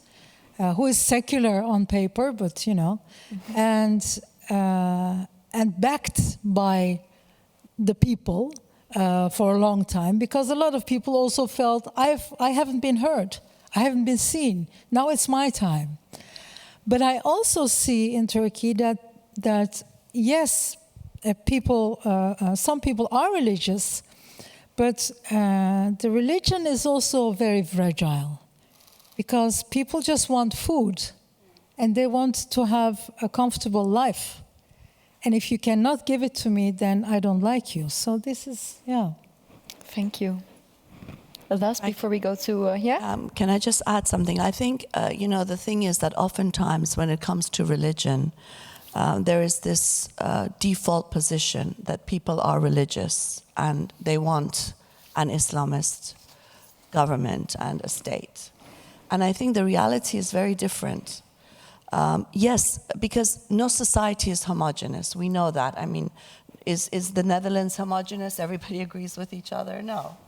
who is secular on paper, but and backed by the people for a long time, because a lot of people also felt I haven't been heard, I haven't been seen. Now it's my time. But I also see in Turkey that yes, some people are religious, but the religion is also very fragile, because people just want food and they want to have a comfortable life. And if you cannot give it to me, then I don't like you. So this is, Thank you. Last, before we go to, Can I just add something? I think, the thing is that oftentimes when it comes to religion, there is this default position that people are religious and they want an Islamist government and a state. And I think the reality is very different. Yes, because no society is homogeneous. We know that. I mean, is the Netherlands homogeneous? Everybody agrees with each other? No.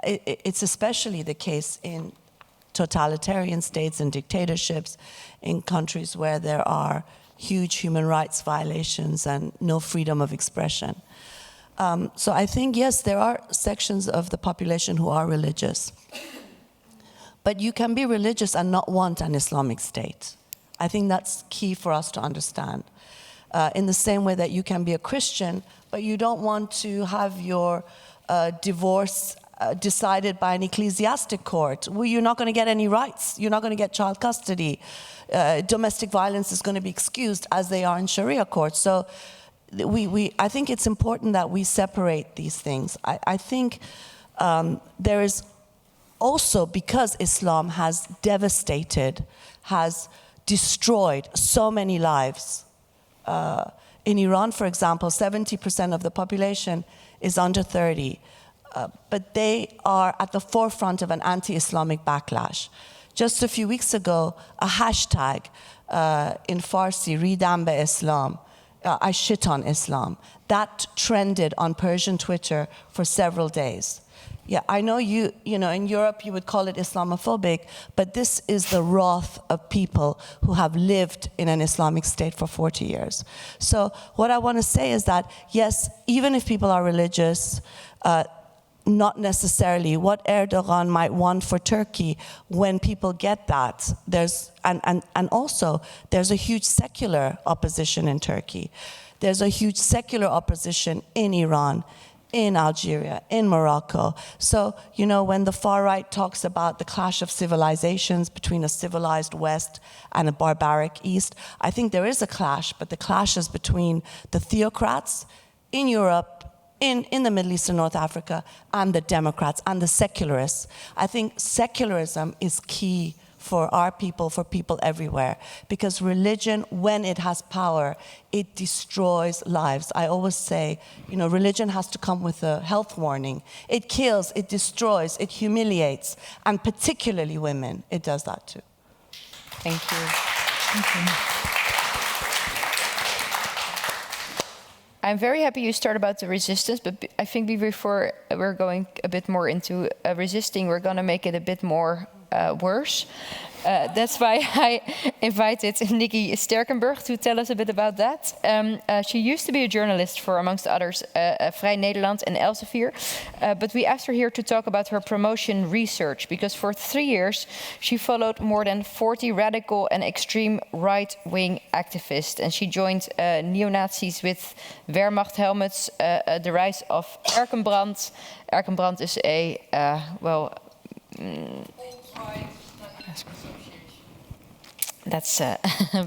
It's especially the case in totalitarian states and dictatorships, in countries where there are huge human rights violations and no freedom of expression. So I think, yes, there are sections of the population who are religious. But you can be religious and not want an Islamic state. I think that's key for us to understand. In the same way that you can be a Christian, but you don't want to have your divorce decided by an ecclesiastic court. Well, you're not going to get any rights. You're not going to get child custody. Domestic violence is going to be excused as they are in Sharia courts. So I think it's important that we separate these things. I think there is also, because Islam has devastated, has destroyed so many lives. In Iran, for example, 70% of the population is under 30. But they are at the forefront of an anti-Islamic backlash. Just a few weeks ago, a hashtag in Farsi, Ridam be Islam, I shit on Islam, that trended on Persian Twitter for several days. Yeah, I know you know, in Europe you would call it Islamophobic, but this is the wrath of people who have lived in an Islamic state for 40 years. So what I want to say is that, yes, even if people are religious, not necessarily what Erdogan might want for Turkey when people get that. And also, there's a huge secular opposition in Turkey. There's a huge secular opposition in Iran, in Algeria, in Morocco. So, you know, when the far right talks about the clash of civilizations between a civilized West and a barbaric East, I think there is a clash, but the clash is between the theocrats in Europe, in the Middle East and North Africa, and the Democrats and the secularists. I think secularism is key for our people, for people everywhere, because religion, when it has power, it destroys lives. I always say, you know, religion has to come with a health warning. It kills, it destroys, it humiliates, and particularly women, it does that too. Thank you. Thank you. I'm very happy you start about the resistance, but I think before we're going a bit more into resisting, we're going to make it a bit more worse. That's why I invited Nikki Sterkenburg to tell us a bit about that. She used to be a journalist for, amongst others, Vrij Nederland and Elsevier. But we asked her here to talk about her promotion research, because for 3 years she followed more than 40 radical and extreme right-wing activists. And she joined neo-Nazis with Wehrmacht helmets, the rise of Erkenbrand. Erkenbrand is a, that's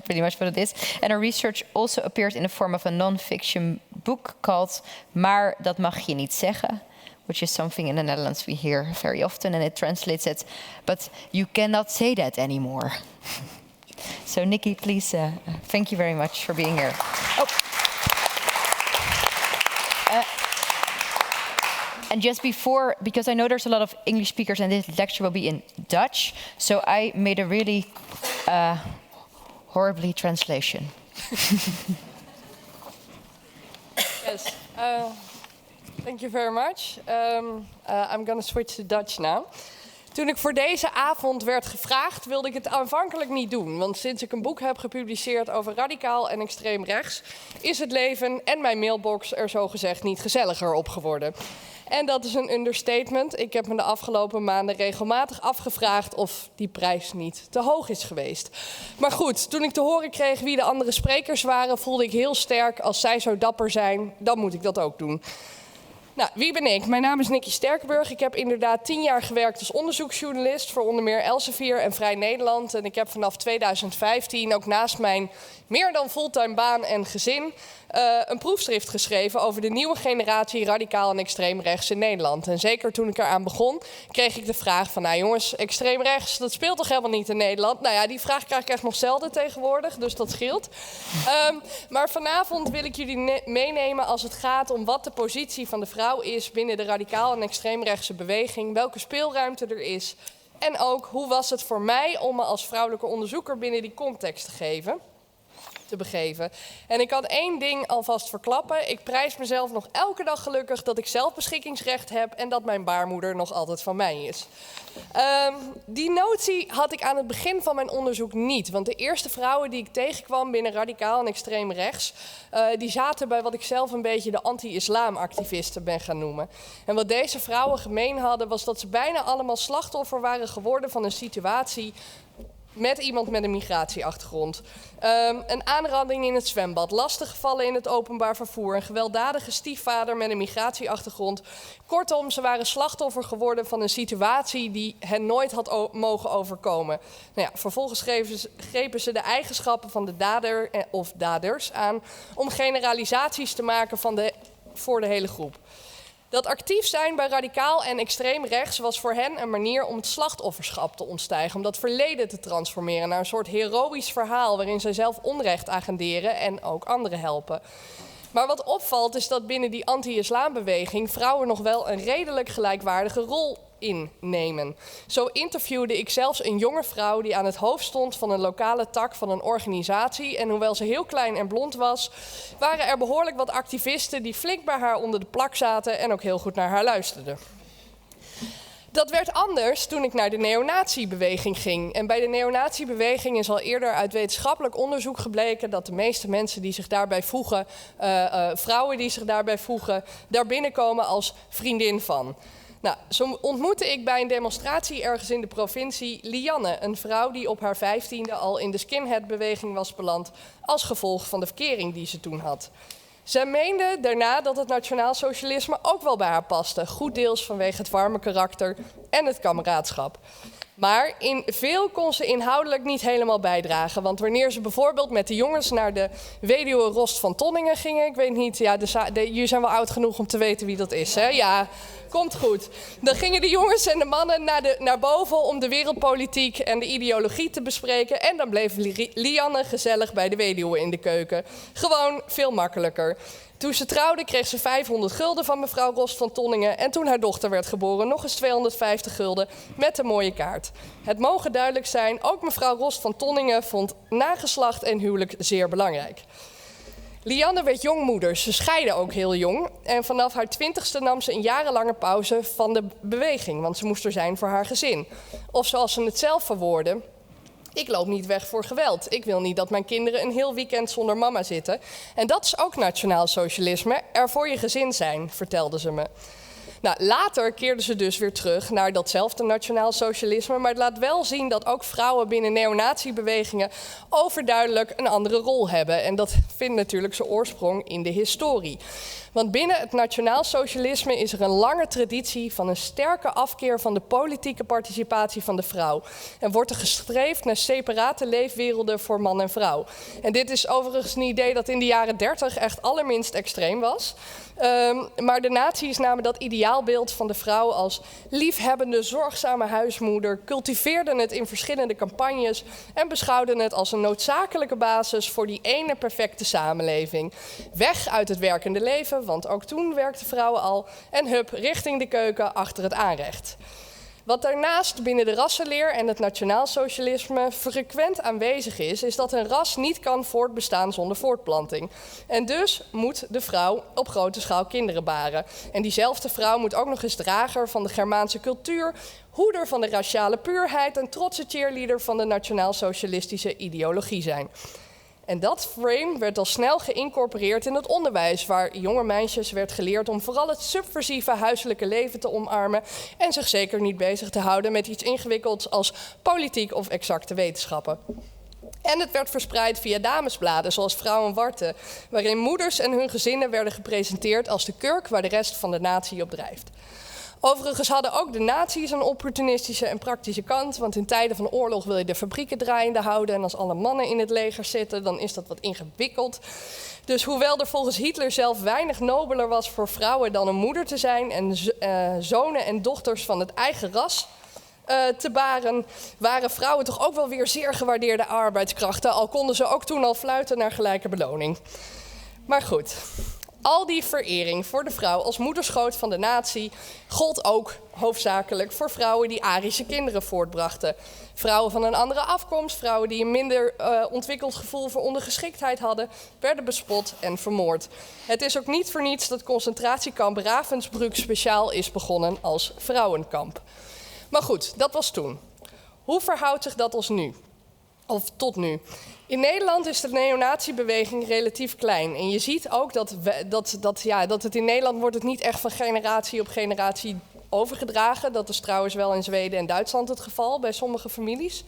pretty much what it is. And her research also appeared in the form of a non-fiction book called Maar dat mag je niet zeggen, which is something in the Netherlands we hear very often, and it translates it, but you cannot say that anymore. So Nikki, please, thank you very much for being here. Oh. And just before, because I know there's a lot of English speakers and this lecture will be in Dutch, so I made a really horribly translation. Yes, thank you very much. I'm going to switch to Dutch now. Toen ik voor deze avond werd gevraagd, wilde ik het aanvankelijk niet doen. Want sinds ik een boek heb gepubliceerd over radicaal en extreem rechts, is het leven en mijn mailbox er zogezegd niet gezelliger op geworden. En dat is een understatement. Ik heb me de afgelopen maanden regelmatig afgevraagd of die prijs niet te hoog is geweest. Maar goed, toen ik te horen kreeg wie de andere sprekers waren, voelde ik heel sterk, als zij zo dapper zijn, dan moet ik dat ook doen. Nou, wie ben ik? Mijn naam is Nikki Sterkenburg. Ik heb inderdaad 10 jaar gewerkt als onderzoeksjournalist voor onder meer Elsevier en Vrij Nederland. En ik heb vanaf 2015 ook naast mijn meer dan fulltime baan en gezin een proefschrift geschreven over de nieuwe generatie radicaal en extreem rechts in Nederland. En zeker toen ik eraan begon, kreeg ik de vraag van, nou jongens, extreem rechts, dat speelt toch helemaal niet in Nederland? Nou ja, die vraag krijg ik echt nog zelden tegenwoordig, dus dat scheelt. Maar vanavond wil ik jullie meenemen als het gaat om wat de positie van de vrouw is binnen de radicaal en extreemrechtse beweging, welke speelruimte er is en ook hoe was het voor mij om me als vrouwelijke onderzoeker binnen die context te geven. te begeven. En ik kan één ding alvast verklappen. Ik prijs mezelf nog elke dag gelukkig dat ik zelfbeschikkingsrecht heb en dat mijn baarmoeder nog altijd van mij is. Die notie had ik aan het begin van mijn onderzoek niet. Want de eerste vrouwen die ik tegenkwam binnen radicaal en extreem rechts, die zaten bij wat ik zelf een beetje de anti-islam-activisten ben gaan noemen. En wat deze vrouwen gemeen hadden, was dat ze bijna allemaal slachtoffer waren geworden van een situatie met iemand met een migratieachtergrond. Een aanranding in het zwembad, lastige gevallen in het openbaar vervoer, een gewelddadige stiefvader met een migratieachtergrond. Kortom, ze waren slachtoffer geworden van een situatie die hen nooit had mogen overkomen. Nou ja, vervolgens grepen ze de eigenschappen van de dader of daders aan om generalisaties te maken voor de hele groep. Dat actief zijn bij radicaal en extreem rechts was voor hen een manier om het slachtofferschap te ontstijgen. Om dat verleden te transformeren naar een soort heroïsch verhaal waarin zij zelf onrecht agenderen en ook anderen helpen. Maar wat opvalt is dat binnen die anti-islambeweging vrouwen nog wel een redelijk gelijkwaardige rol innemen. Zo interviewde ik zelfs een jonge vrouw die aan het hoofd stond van een lokale tak van een organisatie. En hoewel ze heel klein en blond was, waren er behoorlijk wat activisten die flink bij haar onder de plak zaten en ook heel goed naar haar luisterden. Dat werd anders toen ik naar de neonaziebeweging ging. En bij de neonaziebeweging is al eerder uit wetenschappelijk onderzoek gebleken dat de meeste mensen die zich daarbij voegen, vrouwen die zich daarbij voegen, daar binnenkomen als vriendin van. Nou, zo ontmoette ik bij een demonstratie ergens in de provincie Lianne, een vrouw die op haar 15e al in de skinhead-beweging was beland als gevolg van de verkering die ze toen had. Zij meende daarna dat het nationaal socialisme ook wel bij haar paste, goed deels vanwege het warme karakter en het kameraadschap. Maar in veel kon ze inhoudelijk niet helemaal bijdragen. Want wanneer ze bijvoorbeeld met de jongens naar de weduwe Rost van Tonningen gingen, ik weet niet, ja, jullie zijn wel oud genoeg om te weten wie dat is, hè? Ja, komt goed. Dan gingen de jongens en de mannen naar boven om de wereldpolitiek en de ideologie te bespreken. En dan bleef Lianne gezellig bij de weduwe in de keuken. Gewoon veel makkelijker. Toen ze trouwde kreeg ze 500 gulden van mevrouw Rost van Tonningen. En toen haar dochter werd geboren nog eens 250 gulden met een mooie kaart. Het mogen duidelijk zijn, ook mevrouw Rost van Tonningen vond nageslacht en huwelijk zeer belangrijk. Lianne werd jongmoeder, ze scheidde ook heel jong. En vanaf haar 20ste nam ze een jarenlange pauze van de beweging, want ze moest er zijn voor haar gezin. Of zoals ze het zelf verwoordde: ik loop niet weg voor geweld. Ik wil niet dat mijn kinderen een heel weekend zonder mama zitten. En dat is ook nationaal socialisme, er voor je gezin zijn, vertelde ze me. Nou, later keerde ze dus weer terug naar datzelfde nationaal socialisme, maar het laat wel zien dat ook vrouwen binnen neonaziebewegingen overduidelijk een andere rol hebben. En dat vindt natuurlijk zijn oorsprong in de historie. Want binnen het nationaal socialisme is er een lange traditie van een sterke afkeer van de politieke participatie van de vrouw. En wordt er gestreefd naar separate leefwerelden voor man en vrouw. En dit is overigens een idee dat in de jaren 30 echt allerminst extreem was. Maar de nazi's namen dat ideaalbeeld van de vrouw als liefhebbende, zorgzame huismoeder, cultiveerden het in verschillende campagnes en beschouwden het als een noodzakelijke basis voor die ene perfecte samenleving. Weg uit het werkende leven, want ook toen werkten vrouwen al, en hup, richting de keuken achter het aanrecht. Wat daarnaast binnen de rassenleer en het nationaal socialisme frequent aanwezig is dat een ras niet kan voortbestaan zonder voortplanting. En dus moet de vrouw op grote schaal kinderen baren. En diezelfde vrouw moet ook nog eens drager van de Germaanse cultuur, hoeder van de raciale puurheid en trotse cheerleader van de nationaal-socialistische ideologie zijn. En dat frame werd al snel geïncorporeerd in het onderwijs, waar jonge meisjes werd geleerd om vooral het subversieve huiselijke leven te omarmen en zich zeker niet bezig te houden met iets ingewikkelds als politiek of exacte wetenschappen. En het werd verspreid via damesbladen zoals Vrouwen, warten, waarin moeders en hun gezinnen werden gepresenteerd als de kurk waar de rest van de natie op drijft. Overigens hadden ook de nazi's een opportunistische en praktische kant, want in tijden van oorlog wil je de fabrieken draaiende houden en als alle mannen in het leger zitten, dan is dat wat ingewikkeld. Dus hoewel er volgens Hitler zelf weinig nobeler was voor vrouwen dan een moeder te zijn en zonen en dochters van het eigen ras te baren, waren vrouwen toch ook wel weer zeer gewaardeerde arbeidskrachten, al konden ze ook toen al fluiten naar gelijke beloning. Maar goed, Al die verering voor de vrouw als moederschoot van de natie gold ook hoofdzakelijk voor vrouwen die Arische kinderen voortbrachten. Vrouwen van een andere afkomst, vrouwen die een minder ontwikkeld gevoel voor ondergeschiktheid hadden, werden bespot en vermoord. Het is ook niet voor niets dat concentratiekamp Ravensbrück speciaal is begonnen als vrouwenkamp. Maar goed, dat was toen. Hoe verhoudt zich dat als nu? Of tot nu? In Nederland is de neonatiebeweging relatief klein. En je ziet ook dat het in Nederland wordt het niet echt van generatie op generatie overgedragen. Dat is trouwens wel in Zweden en Duitsland het geval bij sommige families.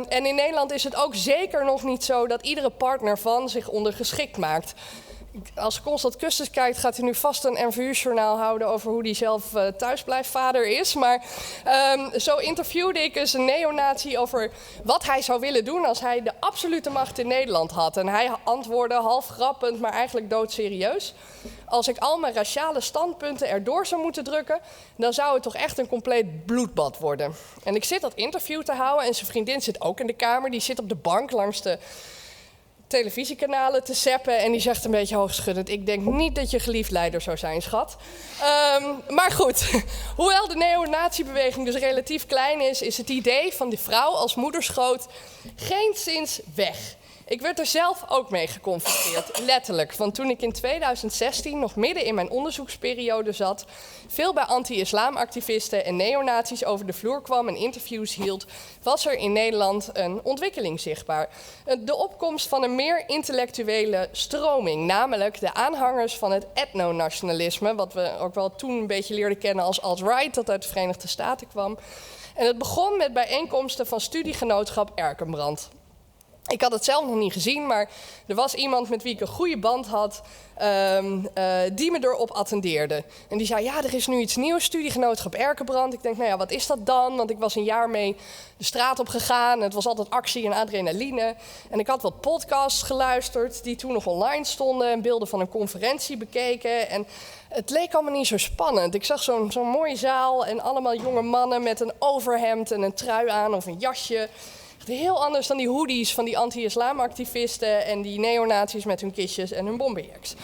En in Nederland is het ook zeker nog niet zo dat iedere partner van zich ondergeschikt maakt. Als Constant Kustus kijkt, gaat hij nu vast een NVU-journaal houden over hoe hij zelf thuisblijfvader is. Maar zo interviewde ik eens een neonazi over wat hij zou willen doen als hij de absolute macht in Nederland had. En hij antwoordde half grappend, maar eigenlijk doodserieus. Als ik al mijn raciale standpunten erdoor zou moeten drukken, dan zou het toch echt een compleet bloedbad worden. En ik zit dat interview te houden en zijn vriendin zit ook in de kamer. Die zit op de bank langs de televisiekanalen te zappen en die zegt een beetje hoogschuddend: ik denk niet dat je geliefd leider zou zijn, schat. Maar goed, hoewel de neonatiebeweging dus relatief klein is het idee van de vrouw als moederschoot geenszins weg. Ik werd er zelf ook mee geconfronteerd, letterlijk. Want toen ik in 2016 nog midden in mijn onderzoeksperiode zat, veel bij anti-islamactivisten en neonazies over de vloer kwam en interviews hield, was er in Nederland een ontwikkeling zichtbaar. De opkomst van een meer intellectuele stroming, namelijk de aanhangers van het etnonationalisme, wat we ook wel toen een beetje leerden kennen als alt-right, dat uit de Verenigde Staten kwam. En het begon met bijeenkomsten van studiegenootschap Erkenbrand. Ik had het zelf nog niet gezien, maar er was iemand met wie ik een goede band had, die me erop attendeerde. En die zei, ja, er is nu iets nieuws, studiegenootschap Erkenbrand. Ik denk, nou ja, wat is dat dan? Want ik was een jaar mee de straat op gegaan. Het was altijd actie en adrenaline. En ik had wat podcasts geluisterd die toen nog online stonden en beelden van een conferentie bekeken. En het leek allemaal niet zo spannend. Ik zag zo'n mooie zaal en allemaal jonge mannen met een overhemd en een trui aan of een jasje. Heel anders dan die hoodies van die anti-islamactivisten en die neonazies met hun kistjes en hun bomberjacks.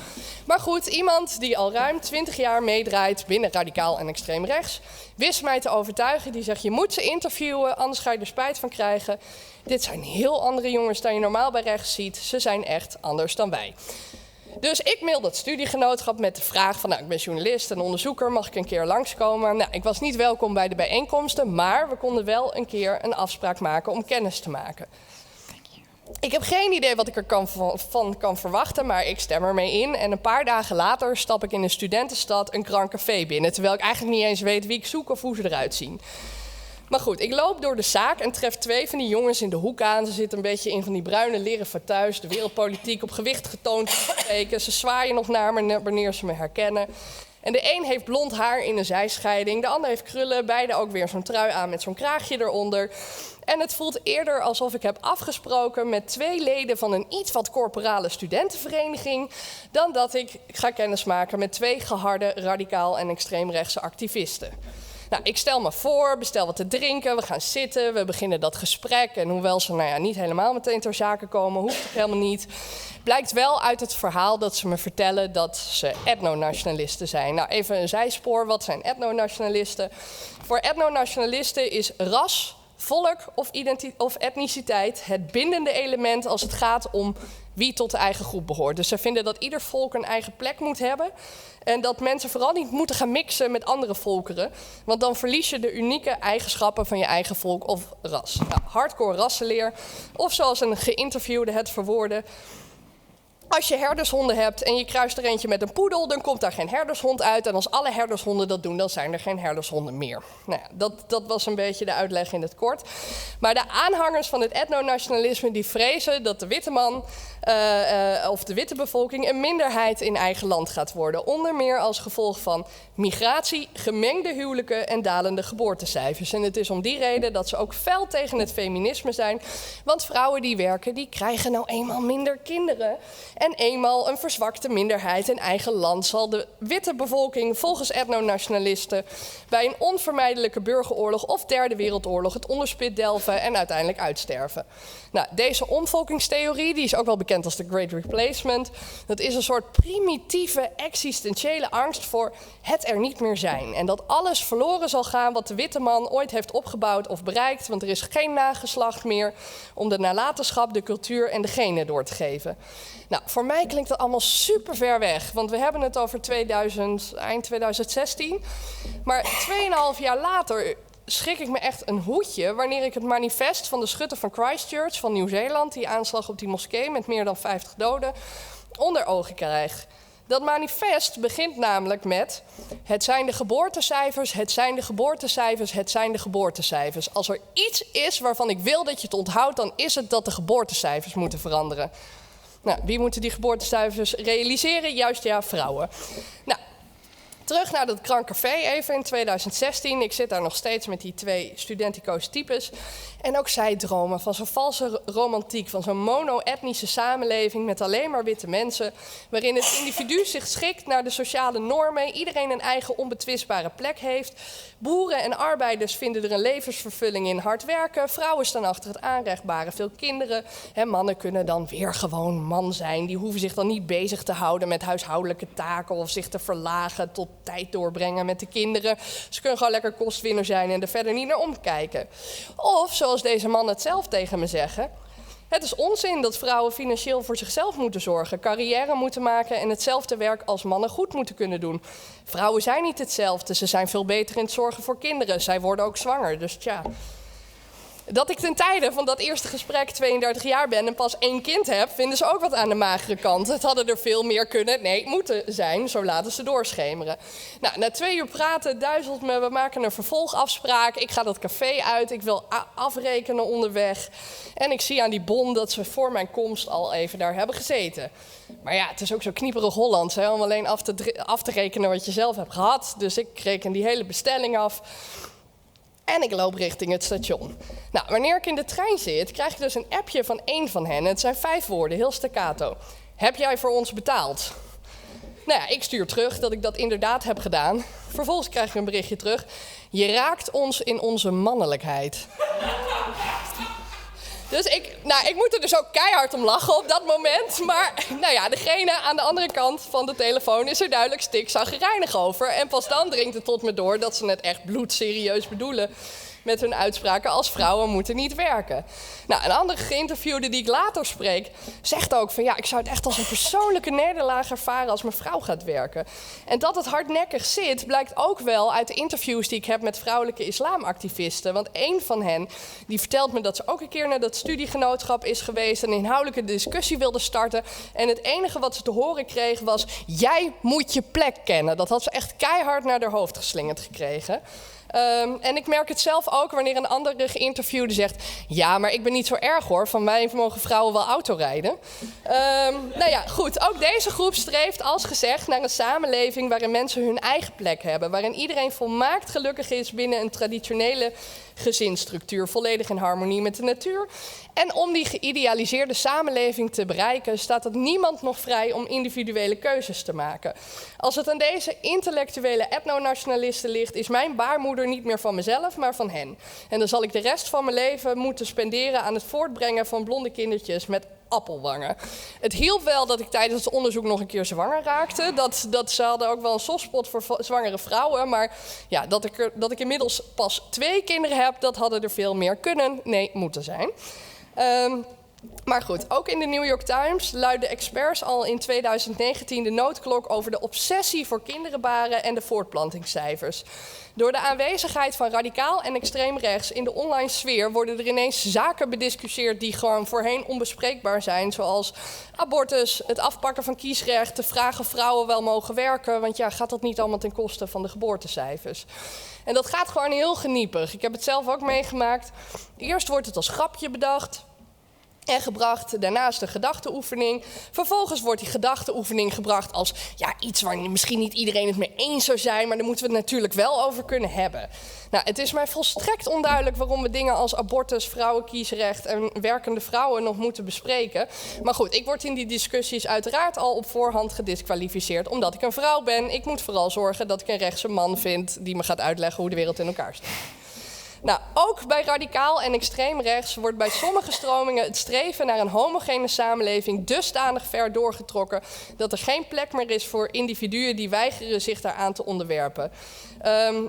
Maar goed, iemand die al ruim 20 jaar meedraait binnen radicaal en extreem rechts, wist mij te overtuigen. Die zegt, je moet ze interviewen, anders ga je er spijt van krijgen. Dit zijn heel andere jongens dan je normaal bij rechts ziet. Ze zijn echt anders dan wij. Dus ik mail dat studiegenootschap met de vraag van, nou, ik ben journalist en onderzoeker, mag ik een keer langskomen? Nou, ik was niet welkom bij de bijeenkomsten, maar we konden wel een keer een afspraak maken om kennis te maken. Ik heb geen idee wat ik er van kan verwachten, maar ik stem ermee in. En een paar dagen later stap ik in een studentenstad een grand café binnen, terwijl ik eigenlijk niet eens weet wie ik zoek of hoe ze eruit zien. Maar goed, ik loop door de zaak en tref 2 van die jongens in de hoek aan. Ze zitten een beetje in van die bruine leren fauteuils, de wereldpolitiek op gewicht getoond. Ze zwaaien nog naar me wanneer ze me herkennen. En de een heeft blond haar in een zijscheiding, de ander heeft krullen. Beide ook weer zo'n trui aan met zo'n kraagje eronder. En het voelt eerder alsof ik heb afgesproken met 2 leden van een iets wat corporale studentenvereniging, dan dat ik ga kennismaken met 2 geharde, radicaal en extreemrechtse activisten. Nou, ik stel me voor, bestel wat te drinken, we gaan zitten, we beginnen dat gesprek. En hoewel ze niet helemaal meteen ter zake komen, hoeft het helemaal niet. Blijkt wel uit het verhaal dat ze me vertellen dat ze etnonationalisten zijn. Nou, even een zijspoor, wat zijn etnonationalisten? Voor etnonationalisten is ras, volk of etniciteit het bindende element als het gaat om wie tot de eigen groep behoort. Dus ze vinden dat ieder volk een eigen plek moet hebben. En dat mensen vooral niet moeten gaan mixen met andere volkeren. Want dan verlies je de unieke eigenschappen van je eigen volk of ras. Nou, hardcore rassenleer. Of zoals een geïnterviewde het verwoordde: als je herdershonden hebt en je kruist er eentje met een poedel, dan komt daar geen herdershond uit. En als alle herdershonden dat doen, dan zijn er geen herdershonden meer. Nou ja, dat was een beetje de uitleg in het kort. Maar de aanhangers van het etnonationalisme die vrezen dat de witte man of de witte bevolking een minderheid in eigen land gaat worden. Onder meer als gevolg van migratie, gemengde huwelijken en dalende geboortecijfers. En het is om die reden dat ze ook fel tegen het feminisme zijn. Want vrouwen die werken, die krijgen nou eenmaal minder kinderen. En eenmaal een verzwakte minderheid in eigen land zal de witte bevolking volgens etnonationalisten bij een onvermijdelijke burgeroorlog of derde wereldoorlog het onderspit delven en uiteindelijk uitsterven. Nou, deze omvolkingstheorie, die is ook wel bekend als de Great Replacement, dat is een soort primitieve existentiële angst voor het er niet meer zijn. En dat alles verloren zal gaan wat de witte man ooit heeft opgebouwd of bereikt, want er is geen nageslacht meer om de nalatenschap, de cultuur en de genen door te geven. Nou, voor mij klinkt dat allemaal super ver weg, want we hebben het over eind 2016. Maar 2,5 jaar later schrik ik me echt een hoedje wanneer ik het manifest van de schutter van Christchurch van Nieuw-Zeeland, die aanslag op die moskee met meer dan 50 doden, onder ogen krijg. Dat manifest begint namelijk met: het zijn de geboortecijfers, het zijn de geboortecijfers, het zijn de geboortecijfers. Als er iets is waarvan ik wil dat je het onthoudt, dan is het dat de geboortecijfers moeten veranderen. Nou, wie moeten die geboortecijfers realiseren? Juist ja, vrouwen. Nou, terug naar dat krankcafé even in 2016. Ik zit daar nog steeds met die 2 studentico's types. En ook zij dromen van zo'n valse romantiek, van zo'n mono-etnische samenleving met alleen maar witte mensen, waarin het individu zich schikt naar de sociale normen, iedereen een eigen onbetwistbare plek heeft. Boeren en arbeiders vinden er een levensvervulling in hard werken. Vrouwen staan achter het aanrechtbare, veel kinderen. En mannen kunnen dan weer gewoon man zijn. Die hoeven zich dan niet bezig te houden met huishoudelijke taken of zich te verlagen tot tijd doorbrengen met de kinderen. Ze kunnen gewoon lekker kostwinner zijn en er verder niet naar omkijken. Of, zoals deze mannen het zelf tegen me zeggen: het is onzin dat vrouwen financieel voor zichzelf moeten zorgen, carrière moeten maken en hetzelfde werk als mannen goed moeten kunnen doen. Vrouwen zijn niet hetzelfde, ze zijn veel beter in het zorgen voor kinderen. Zij worden ook zwanger, dus tja. Dat ik ten tijde van dat eerste gesprek 32 jaar ben en pas 1 kind heb, vinden ze ook wat aan de magere kant. Het hadden er veel meer kunnen, nee, moeten zijn, zo laten ze doorschemeren. Nou, na 2 uur praten duizelt me, we maken een vervolgafspraak. Ik ga dat café uit, ik wil afrekenen onderweg. En ik zie aan die bon dat ze voor mijn komst al even daar hebben gezeten. Maar ja, het is ook zo knieperig Hollands, hè, om alleen af te rekenen wat je zelf hebt gehad. Dus ik reken die hele bestelling af. En ik loop richting het station. Nou, wanneer ik in de trein zit, krijg ik dus een appje van 1 van hen. Het zijn 5 woorden, heel staccato. Heb jij voor ons betaald? Nou ja, ik stuur terug dat ik dat inderdaad heb gedaan. Vervolgens krijg ik een berichtje terug. Je raakt ons in onze mannelijkheid. Dus ik moet er dus ook keihard om lachen op dat moment. Maar nou ja, degene aan de andere kant van de telefoon is er duidelijk stikzaggerijnig over. En pas dan dringt het tot me door dat ze het echt bloedserieus bedoelen met hun uitspraken als vrouwen moeten niet werken. Nou, een andere geïnterviewde die ik later spreek, zegt ook van ja, ik zou het echt als een persoonlijke nederlaag ervaren als mijn vrouw gaat werken. En dat het hardnekkig zit, blijkt ook wel uit de interviews die ik heb met vrouwelijke islamactivisten. Want 1 van hen, die vertelt me dat ze ook een keer naar dat studiegenootschap is geweest en een inhoudelijke discussie wilde starten. En het enige wat ze te horen kreeg was: jij moet je plek kennen. Dat had ze echt keihard naar haar hoofd geslingerd gekregen. En ik merk het zelf ook wanneer een andere geïnterviewde zegt: ja, maar ik ben niet zo erg hoor, van mij mogen vrouwen wel autorijden. Nou ja, goed, ook deze groep streeft als gezegd naar een samenleving waarin mensen hun eigen plek hebben. Waarin iedereen volmaakt gelukkig is binnen een traditionele gezinsstructuur, volledig in harmonie met de natuur. En om die geïdealiseerde samenleving te bereiken, staat het niemand nog vrij om individuele keuzes te maken. Als het aan deze intellectuele etnonationalisten ligt, is mijn baarmoeder niet meer van mezelf, maar van hen. En dan zal ik de rest van mijn leven moeten spenderen aan het voortbrengen van blonde kindertjes met appelwangen. Het hielp wel dat ik tijdens het onderzoek nog een keer zwanger raakte. Ze hadden ook wel een softspot voor zwangere vrouwen. Maar ja, dat ik inmiddels pas 2 kinderen heb, dat hadden er veel meer kunnen, nee, moeten zijn. Maar goed, ook in de New York Times luidden experts al in 2019 de noodklok over de obsessie voor kinderen baren en de voortplantingscijfers. Door de aanwezigheid van radicaal en extreem rechts in de online sfeer worden er ineens zaken bediscussieerd die gewoon voorheen onbespreekbaar zijn. Zoals abortus, het afpakken van kiesrecht, de vraag of vrouwen wel mogen werken. Want ja, gaat dat niet allemaal ten koste van de geboortecijfers? En dat gaat gewoon heel geniepig. Ik heb het zelf ook meegemaakt. Eerst wordt het als grapje bedacht. En gebracht daarnaast de gedachteoefening. Vervolgens wordt die gedachteoefening gebracht als iets waar misschien niet iedereen het mee eens zou zijn, maar daar moeten we het natuurlijk wel over kunnen hebben. Nou, het is mij volstrekt onduidelijk waarom we dingen als abortus, vrouwenkiesrecht en werkende vrouwen nog moeten bespreken. Maar goed, ik word in die discussies uiteraard al op voorhand gediskwalificeerd omdat ik een vrouw ben. Ik moet vooral zorgen dat ik een rechtse man vind die me gaat uitleggen hoe de wereld in elkaar staat. Nou, ook bij radicaal en extreem rechts wordt bij sommige stromingen het streven naar een homogene samenleving dusdanig ver doorgetrokken dat er geen plek meer is voor individuen die weigeren zich daaraan te onderwerpen.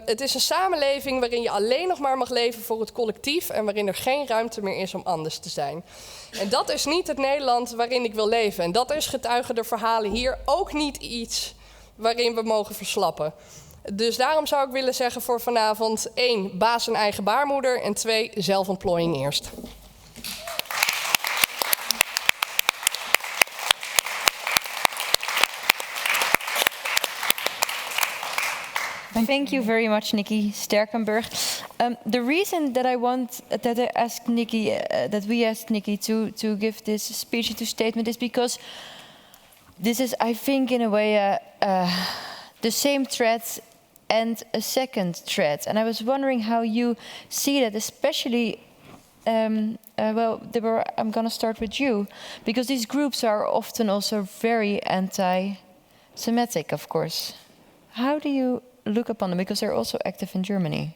Het is een samenleving waarin je alleen nog maar mag leven voor het collectief en waarin er geen ruimte meer is om anders te zijn. En dat is niet het Nederland waarin ik wil leven. En dat is, getuige de verhalen hier, ook niet iets waarin we mogen verslappen. Dus daarom zou ik willen zeggen voor vanavond 1, baas en eigen baarmoeder en 2, zelfontplooiing eerst. Thank you very much, Nikki Sterkenburg. The reason that I asked Nikki, that we asked Nikki to give this speech to statement is because this is, I think, in a way, the same thread and a second thread. And I was wondering how you see that, especially, well, Deborah, I'm going to start with you, because these groups are often also very anti-Semitic, of course. How do you look upon them? Because they're also active in Germany.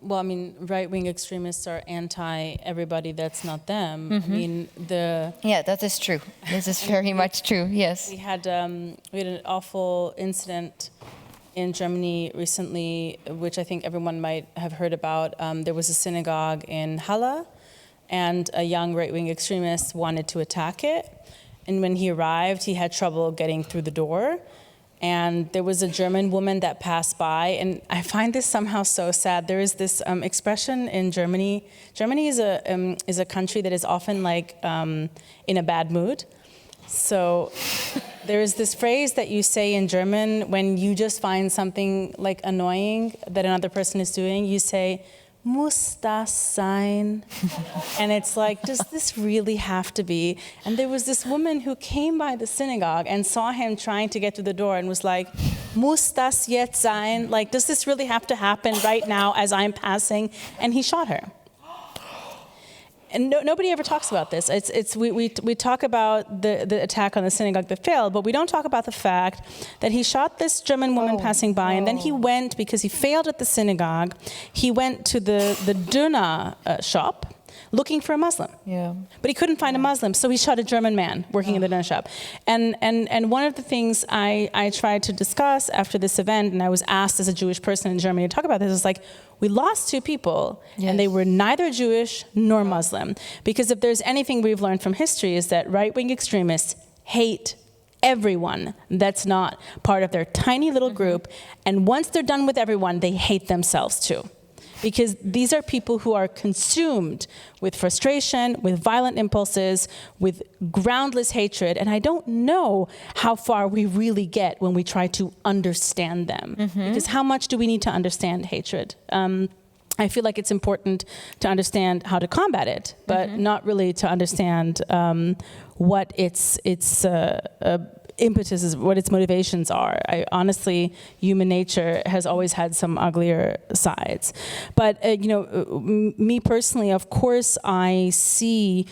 Well, I mean, right-wing extremists are anti-everybody that's not them. I mean, Yeah, that is true. This is very much true, yes. We had an awful incident in Germany recently, which I think everyone might have heard about. There was a synagogue in Halle, and a young right-wing extremist wanted to attack it. And when he arrived, he had trouble getting through the door. And there was a German woman that passed by, and I find this somehow so sad. There is this expression in Germany. Germany is a country that is often like in a bad mood. So there is this phrase that you say in German when you just find something like annoying that another person is doing. You say, "Muss das sein?" And it's like, does this really have to be? And there was this woman who came by the synagogue and saw him trying to get to the door and was like, "Muss das jetzt sein?" Like, does this really have to happen right now as I'm passing? And he shot her. And nobody ever talks about this. We talk about the attack on the synagogue that failed, but we don't talk about the fact that he shot this German woman passing by, and then he went, because he failed at the synagogue, he went to the Döner shop looking for a Muslim. Yeah. But he couldn't find a Muslim, so he shot a German man working in the Döner shop. And one of the things I tried to discuss after this event, and I was asked as a Jewish person in Germany to talk about this, is like, we lost 2 people, and they were neither Jewish nor Muslim. Because if there's anything we've learned from history is that right-wing extremists hate everyone that's not part of their tiny little group, and once they're done with everyone, they hate themselves too. Because these are people who are consumed with frustration, with violent impulses, with groundless hatred, and I don't know how far we really get when we try to understand them. Because how much do we need to understand hatred? I feel like it's important to understand how to combat it, but not really to understand what its impetus is, what its motivations are. Honestly, human nature has always had some uglier sides. But me personally, of course, I see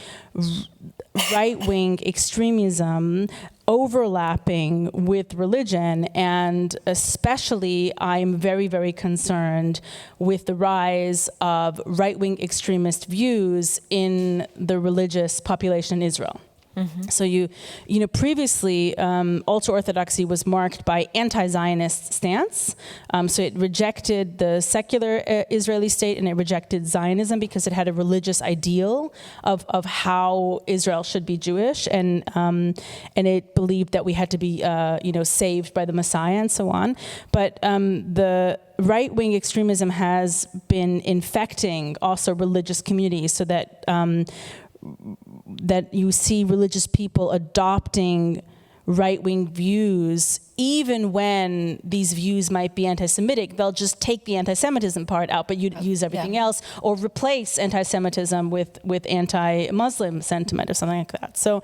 right-wing extremism overlapping with religion, and especially I'm very, very concerned with the rise of right-wing extremist views in the religious population in Israel. So previously, ultra-Orthodoxy was marked by anti-Zionist stance. So it rejected the secular Israeli state, and it rejected Zionism because it had a religious ideal of how Israel should be Jewish, and it believed that we had to be saved by the Messiah and so on. But the right-wing extremism has been infecting also religious communities, so that you see religious people adopting right-wing views, even when these views might be anti-Semitic, they'll just take the anti-Semitism part out, but you'd use everything else, or replace anti-Semitism with anti-Muslim sentiment or something like that. So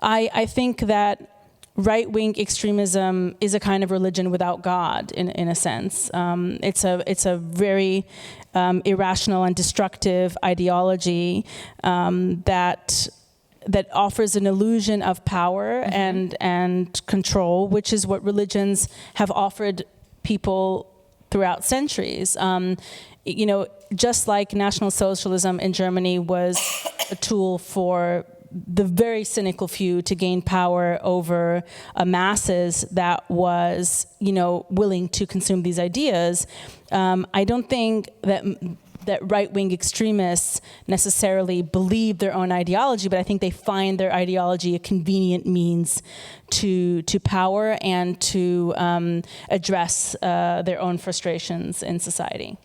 I think that right-wing extremism is a kind of religion without God, in a sense. It's a very irrational and destructive ideology that offers an illusion of power and control, which is what religions have offered people throughout centuries. Just like National Socialism in Germany was a tool for the very cynical few to gain power over masses that was, willing to consume these ideas. I don't think that right-wing extremists necessarily believe their own ideology, but I think they find their ideology a convenient means to power and to address their own frustrations in society.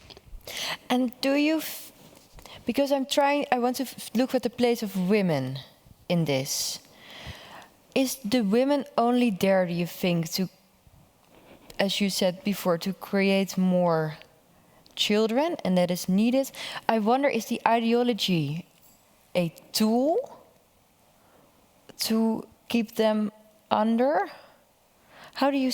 And do you, because I want to look at the place of women in this. Is the women only there, do you think, to, as you said before, to create more children, and that is needed? I wonder, is the ideology a tool to keep them under? How do you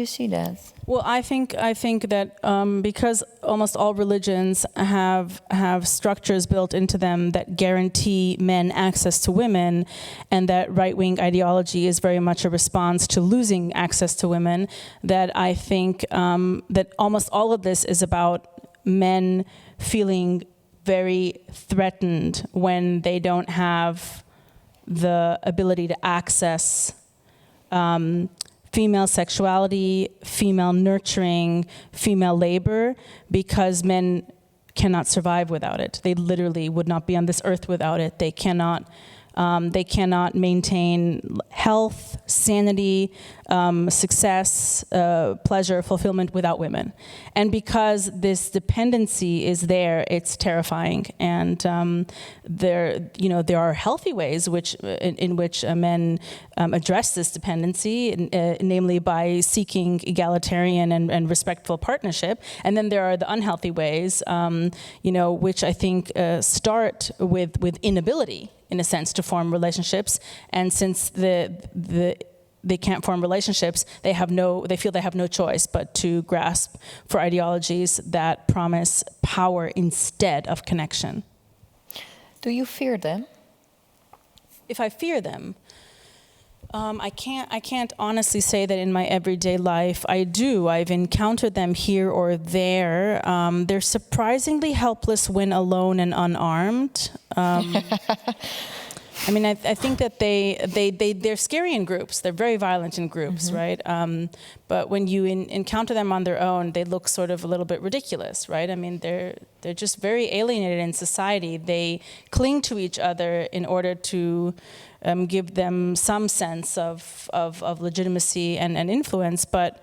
see that? Well, I think that because almost all religions have structures built into them that guarantee men access to women, and that right-wing ideology is very much a response to losing access to women, that I think that almost all of this is about men feeling very threatened when they don't have the ability to access female sexuality, female nurturing, female labor, because men cannot survive without it. They literally would not be on this earth without it. They cannot maintain health, sanity, success, pleasure, fulfillment without women. And because this dependency is there, it's terrifying. And there are healthy ways in which men address this dependency, namely by seeking egalitarian and respectful partnership. And then there are the unhealthy ways, which I think start with inability, in a sense, to form relationships. And since they can't form relationships, they feel they have no choice but to grasp for ideologies that promise power instead of connection. Do you fear them? If I fear them, I can't honestly say that in my everyday life I do. I've encountered them here or there. They're surprisingly helpless when alone and unarmed. I mean, I think that they're scary in groups. They're very violent in groups, right? But when you encounter them on their own, they look sort of a little bit ridiculous, right? I mean, they're just very alienated in society. They cling to each other in order to give them some sense of legitimacy and influence, but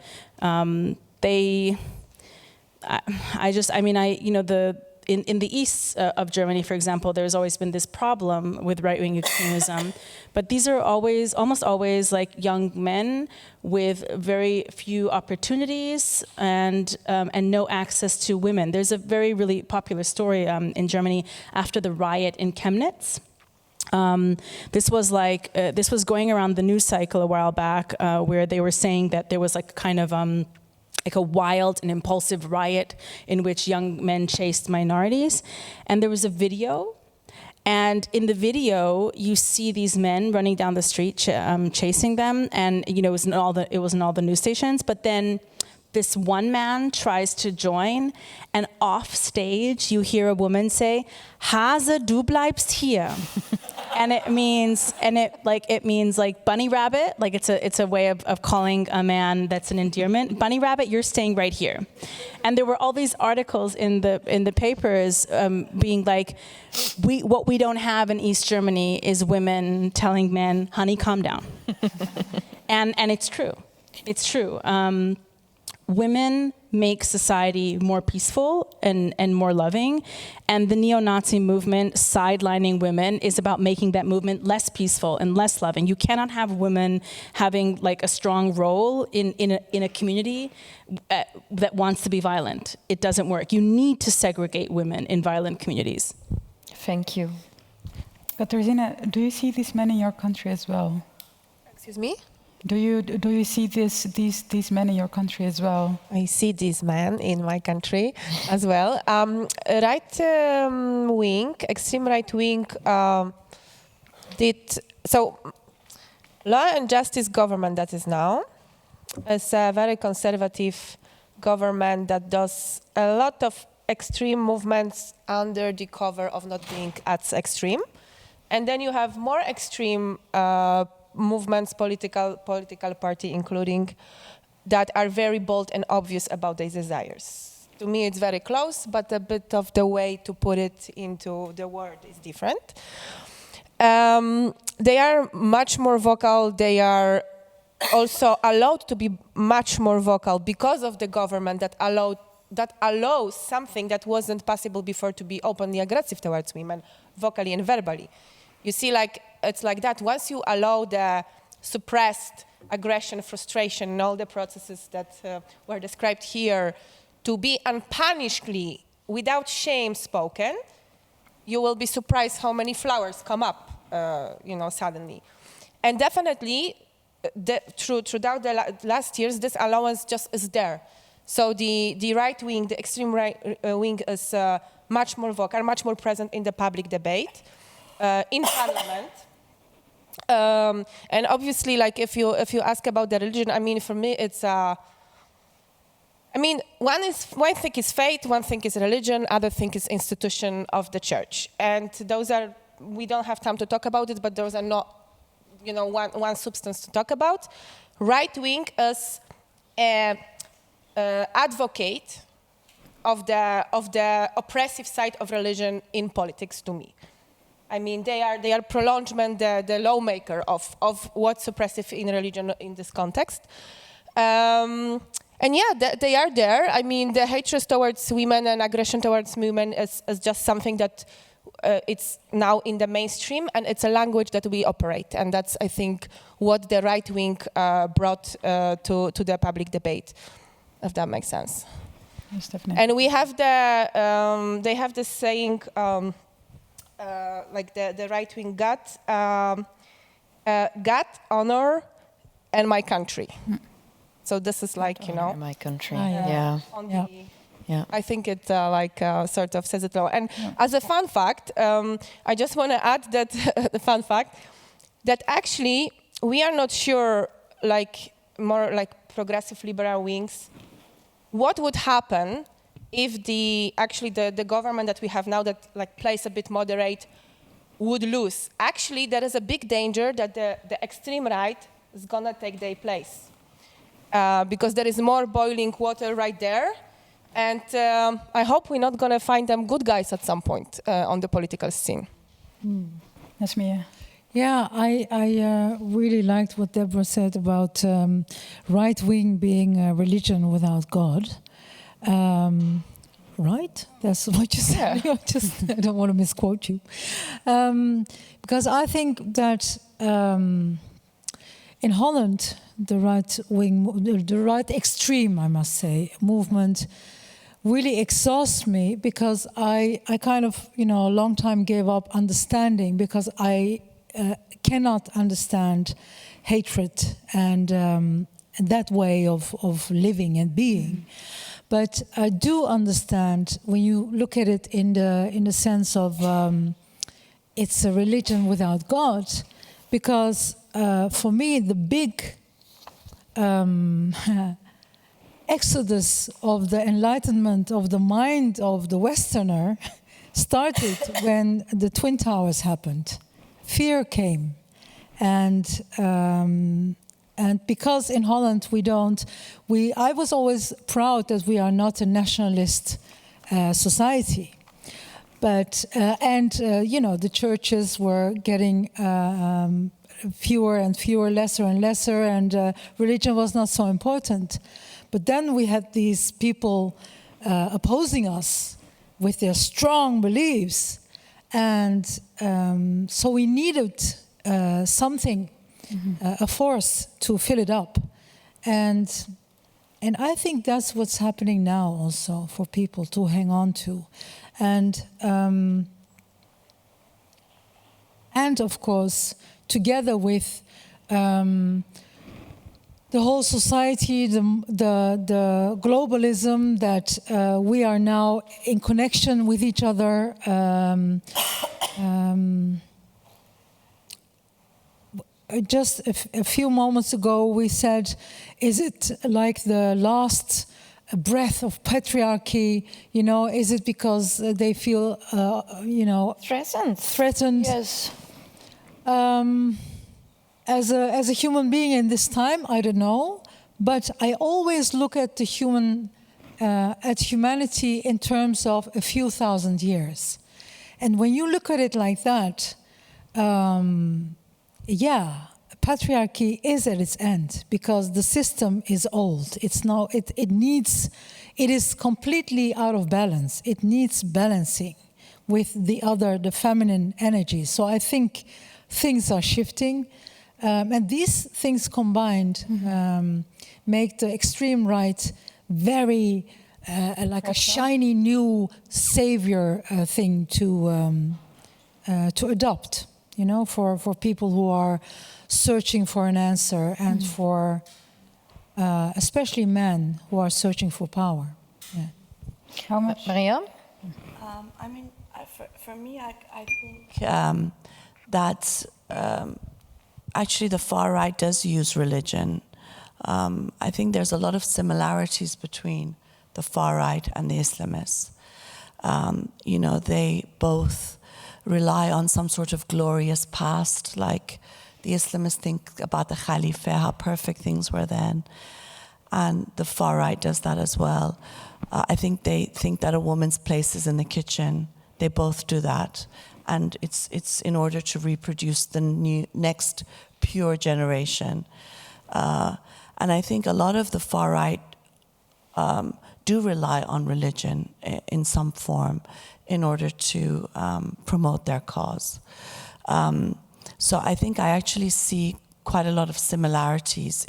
in the east of Germany, for example, there's always been this problem with right-wing extremism, but these are almost always like young men with very few opportunities and no access to women. There's a really popular story in Germany after the riot in Chemnitz. This was going around the news cycle a while back, where they were saying that there was like kind of like a wild and impulsive riot in which young men chased minorities, and there was a video. And in the video, you see these men running down the street, chasing them, and it was in all the news stations. But then this one man tries to join, and off stage, you hear a woman say, "Hase, du bleibst hier," and it means like bunny rabbit. Like it's a way of calling a man that's an endearment. Bunny rabbit, you're staying right here. And there were all these articles in the papers being like, what we don't have in East Germany is women telling men, "Honey, calm down," and it's true. It's true. Women make society more peaceful and more loving. And the neo-Nazi movement sidelining women is about making that movement less peaceful and less loving. You cannot have women having like a strong role in a community that wants to be violent. It doesn't work. You need to segregate women in violent communities. Thank you. Katarzyna, do you see these men in your country as well? Excuse me? Do you see these men in your country as well? I see these men in my country as well. Right wing, extreme right wing, Law and Justice government that is now is a very conservative government that does a lot of extreme movements under the cover of not being as extreme. And then you have more extreme movements, political party including, that are very bold and obvious about their desires. To me it's very close, but a bit of the way to put it into the word is different. They are much more vocal, they are also allowed to be much more vocal because of the government that allows something that wasn't possible before, to be openly aggressive towards women, vocally and verbally. You see, like, it's like that. Once you allow the suppressed aggression, frustration, and all the processes that were described here to be unpunishedly, without shame spoken, you will be surprised how many flowers come up, suddenly. And definitely, throughout the last years, this allowance just is there. So the right wing, the extreme right wing, is much more vocal, much more present in the public debate. In parliament, and obviously, like if you ask about the religion, I mean, for me, it's one thing is faith, one thing is religion, other thing is institution of the church, and those are, we don't have time to talk about it, but those are not, one substance to talk about. Right wing is advocate of the oppressive side of religion in politics, to me. I mean, they are prolongement, the lawmaker of what's suppressive in religion in this context. And yeah, they are there. I mean, the hatred towards women and aggression towards women is just something that it's now in the mainstream, and it's a language that we operate. And that's, I think, what the right wing brought to the public debate, if that makes sense. Yes, definitely. And we have they have this saying, like the right wing, God, honor, and my country. So this is like, my country. Yeah. I think it sort of says it all. And as a fun fact, I just want to add that the fun fact that actually we are not sure, like more like progressive liberal wings, what would happen if the government that we have now that like plays a bit moderate would lose. Actually, there is a big danger that the extreme right is gonna take their place because there is more boiling water right there, and I hope we're not gonna find them good guys at some point on the political scene. Nazmiye. Yeah, I really liked what Deborah said about right wing being a religion without God. Right? That's what you said. Yeah. I don't want to misquote you. Because I think that in Holland, the right wing, the right extreme, I must say, movement really exhausts me, because I kind of, a long time gave up understanding, because I cannot understand hatred and that way of living and being. But I do understand when you look at it in the sense of it's a religion without God, because for me the big exodus of the enlightenment of the mind of the Westerner started when the Twin Towers happened. Fear came, and because in Holland I was always proud that we are not a nationalist society, but the churches were getting fewer and fewer, lesser and lesser, and religion was not so important. But then we had these people opposing us with their strong beliefs. And so we needed something, a force to fill it up. And I think that's what's happening now also for people to hang on to. And of course, together with the whole society, the globalism, that we are now in connection with each other. Just a few moments ago, we said, is it like the last breath of patriarchy? You know, is it because they feel, you know, threatened? Yes. As a human being in this time, I don't know, but I always look at the at humanity in terms of a few thousand years, and when you look at it like that, patriarchy is at its end because the system is old. It's now it is completely out of balance. It needs balancing with the feminine energy. So I think things are shifting. And these things combined make the extreme right very like a shiny new savior thing to adopt, you know, for people who are searching for an answer and for especially men who are searching for power. Yeah. How much, Maryam? I mean, for me, I think that. Actually, the far right does use religion. I think there's a lot of similarities between the far right and the Islamists. You know, they both rely on some sort of glorious past, like the Islamists think about the Khalifa, how perfect things were then. And the far right does that as well. I think they think that a woman's place is in the kitchen. They both do that. And it's in order to reproduce the next pure generation. And I think a lot of the far right do rely on religion in some form in order to promote their cause. So I think I actually see quite a lot of similarities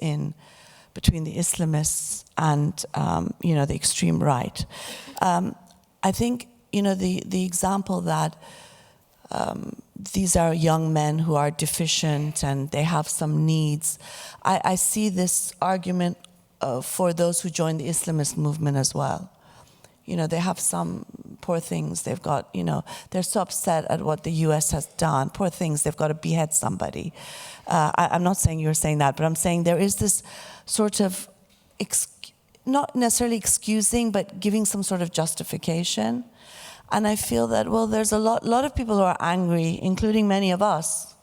between the Islamists and you know, the extreme right. I think, you know, the example that these are young men who are deficient and they have some needs. I see this argument for those who join the Islamist movement as well. You know, they have some poor things. They've got, you know, they're so upset at what the US has done. Poor things, they've got to behead somebody. I'm not saying you're saying that, but I'm saying there is this sort of, not necessarily excusing, but giving some sort of justification. And I feel that, well, there's a lot of people who are angry, including many of us,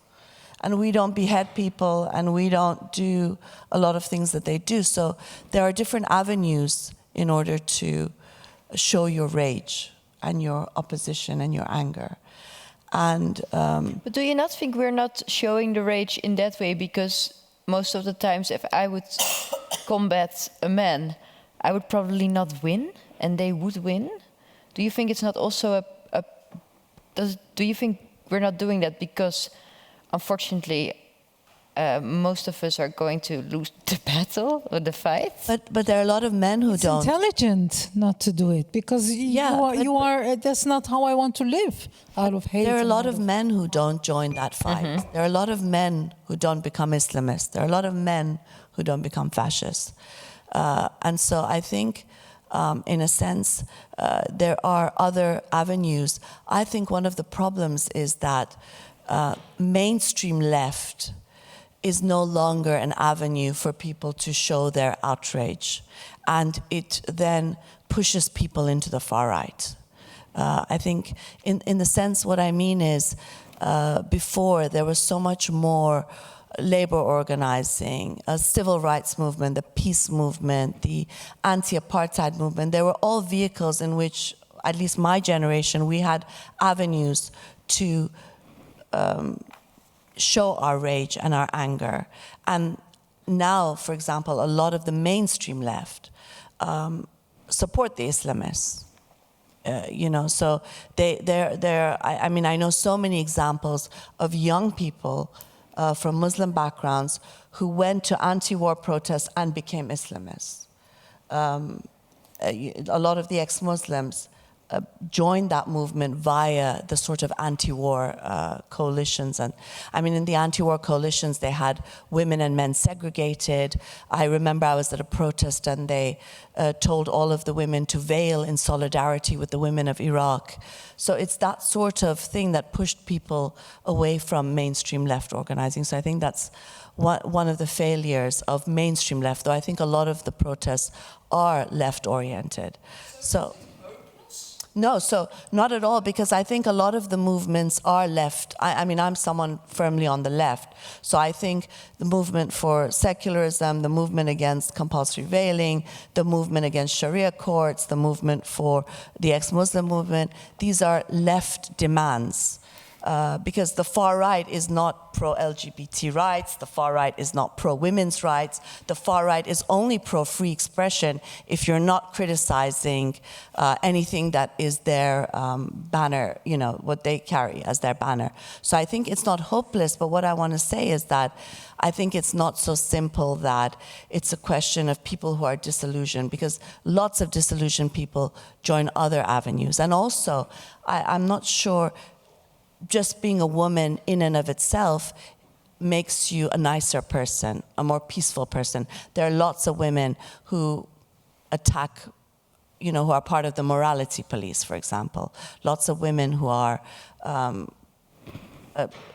and we don't behead people and we don't do a lot of things that they do. So there are different avenues in order to show your rage and your opposition and your anger. And but do you not think we're not showing the rage in that way? Because most of the times, if I would combat a man, I would probably not win, and they would win. Do you think it's not also do you think we're not doing that because, unfortunately, most of us are going to lose the battle or the fight? But there are a lot of men who don't. It's intelligent not to do it because you are. That's not how I want to live. Out of hate. There are a lot of men who don't join that fight. There are a lot of men who don't become Islamists. There are a lot of men who don't become fascists. And so I think, in a sense, there are other avenues. I think one of the problems is that mainstream left is no longer an avenue for people to show their outrage. And it then pushes people into the far right. I think in the sense what I mean is before there was so much more labor organizing, a civil rights movement, the peace movement, the anti-apartheid movement. They were all vehicles in which, at least my generation, we had avenues to show our rage and our anger. And now, for example, a lot of the mainstream left support the Islamists. So I mean, I know so many examples of young people from Muslim backgrounds who went to anti-war protests and became Islamists. A lot of the ex-Muslims joined that movement via the sort of anti-war coalitions. And I mean, in the anti-war coalitions, they had women and men segregated. I remember I was at a protest and they told all of the women to veil in solidarity with the women of Iraq. So it's that sort of thing that pushed people away from mainstream left organizing. So I think that's one of the failures of mainstream left, though I think a lot of the protests are left-oriented. So. No, so not at all, because I think a lot of the movements are left. I mean, I'm someone firmly on the left. So I think the movement for secularism, the movement against compulsory veiling, the movement against Sharia courts, the movement for the ex-Muslim movement, these are left demands. Because the far right is not pro-LGBT rights, the far right is not pro-women's rights, the far right is only pro-free expression if you're not criticizing anything that is their banner, what they carry as their banner. So I think it's not hopeless, but what I want to say is that I think it's not so simple that it's a question of people who are disillusioned, because lots of disillusioned people join other avenues. And also, I'm not sure just being a woman in and of itself makes you a nicer person, a more peaceful person. There are lots of women who attack, who are part of the morality police, for example. Lots of women who are,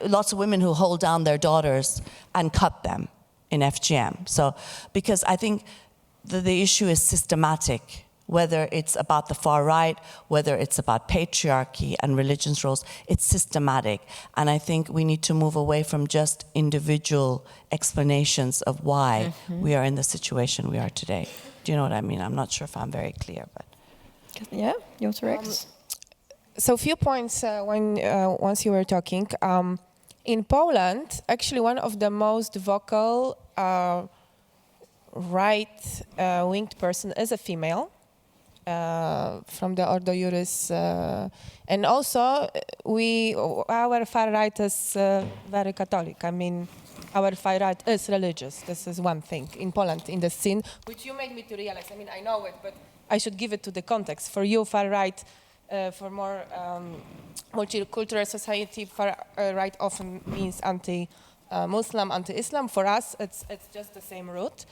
lots of women who hold down their daughters and cut them in FGM. So, because I think the issue is systematic. Whether it's about the far right, whether it's about patriarchy and religion's roles, it's systematic. And I think we need to move away from just individual explanations of why we are in the situation we are today. Do you know what I mean? I'm not sure if I'm very clear, but... Yeah, you're correct. So a few points once you were talking. In Poland, actually one of the most vocal right-winged person is a female. From the Ordo Juris, and also our far right is very Catholic. I mean, our far right is religious. This is one thing in Poland, in the scene, which you made me to realize. I mean, I know it, but I should give it to the context. For you, far right, for more multicultural society, far right often means anti-Muslim, anti-Islam. For us, it's just the same root.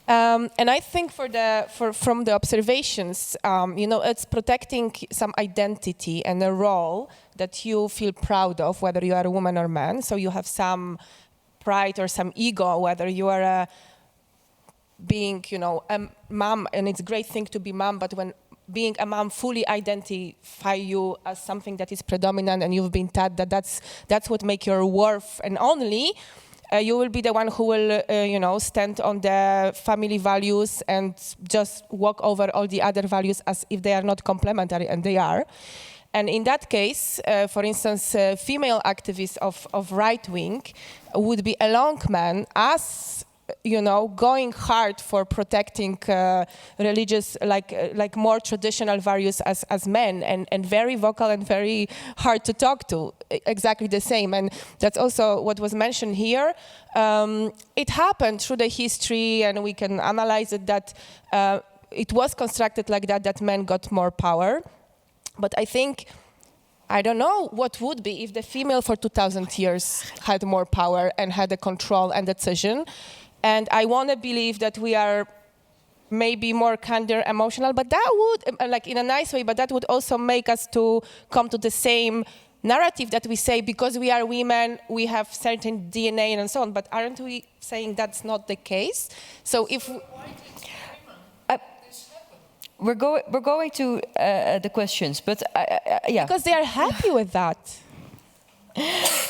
And I think from the observations, it's protecting some identity and a role that you feel proud of, whether you are a woman or man. So you have some pride or some ego, whether you are being, a mom, and it's a great thing to be mom, but when being a mom fully identify you as something that is predominant and you've been taught that that's what makes your worth, and only you will be the one who will, stand on the family values and just walk over all the other values as if they are not complementary, and they are. And in that case, for instance, female activists of right wing would be along men as, going hard for protecting religious, like more traditional values as men, and very vocal and very hard to talk to, exactly the same. And that's also what was mentioned here. It happened through the history, and we can analyze it, that it was constructed like that men got more power. But I think, I don't know what would be if the female for 2,000 years had more power and had a control and decision. And I want to believe that we are maybe more kinder, emotional, but that would, like in a nice way, but that would also make us to come to the same narrative that we say, because we are women, we have certain DNA and so on. But aren't we saying that's not the case? So if... We're going to the questions, but yeah. Because they are happy with that.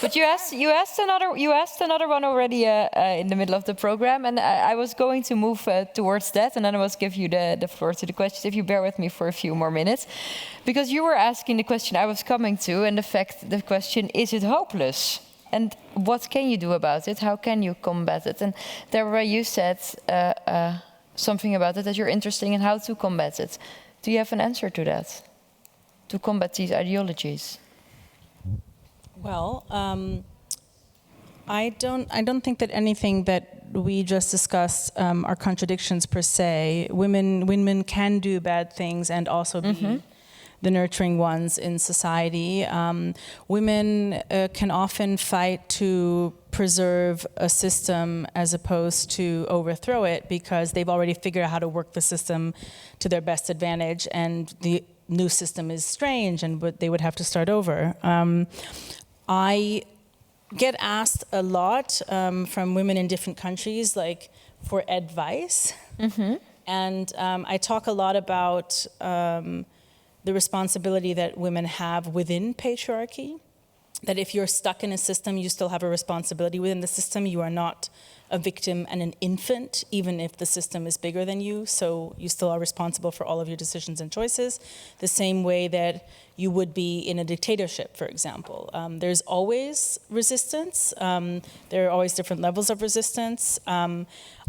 But you asked another one already in the middle of the program, and I was going to move towards that, and then I was give you the floor to the questions, if you bear with me for a few more minutes, because you were asking the question I was coming to, and the question, is it hopeless? And what can you do about it? How can you combat it? And Deborah, you said something about it that you're interested in, how to combat it. Do you have an answer to that? To combat these ideologies? Well, I don't think that anything that we just discussed are contradictions per se. Women can do bad things and also be the nurturing ones in society. Women can often fight to preserve a system as opposed to overthrow it because they've already figured out how to work the system to their best advantage, and the new system is strange and they would have to start over. I get asked a lot from women in different countries, like for advice. And I talk a lot about the responsibility that women have within patriarchy. That if you're stuck in a system, you still have a responsibility within the system. You are not a victim and an infant, even if the system is bigger than you. So you still are responsible for all of your decisions and choices, the same way that you would be in a dictatorship, for example. There's always resistance. There are always different levels of resistance.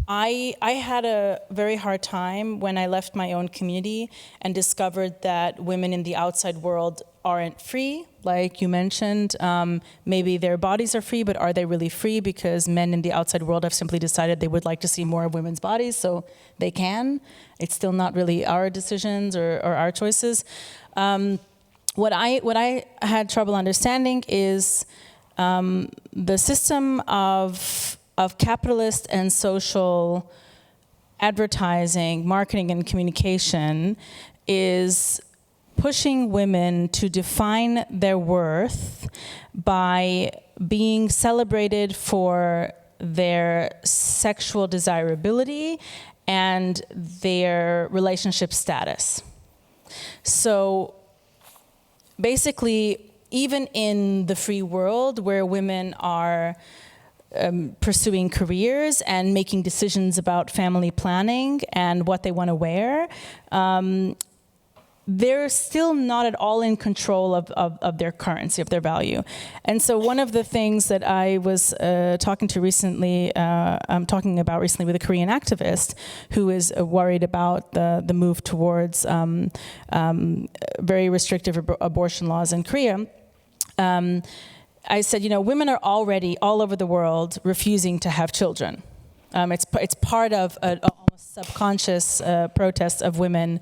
I had a very hard time when I left my own community and discovered that women in the outside world aren't free, like you mentioned. Maybe their bodies are free, but are they really free? Because men in the outside world have simply decided they would like to see more of women's bodies, so they can. It's still not really our decisions or our choices. What I had trouble understanding is the system of capitalist and social advertising, marketing, and communication is pushing women to define their worth by being celebrated for their sexual desirability and their relationship status. So basically, even in the free world where women are pursuing careers and making decisions about family planning and what they want to wear, they're still not at all in control of their currency, of their value. And so one of the things that I was talking about recently with a Korean activist who is worried about the move towards very restrictive abortion laws in Korea, I said, women are already all over the world refusing to have children. It's part of an almost subconscious protest of women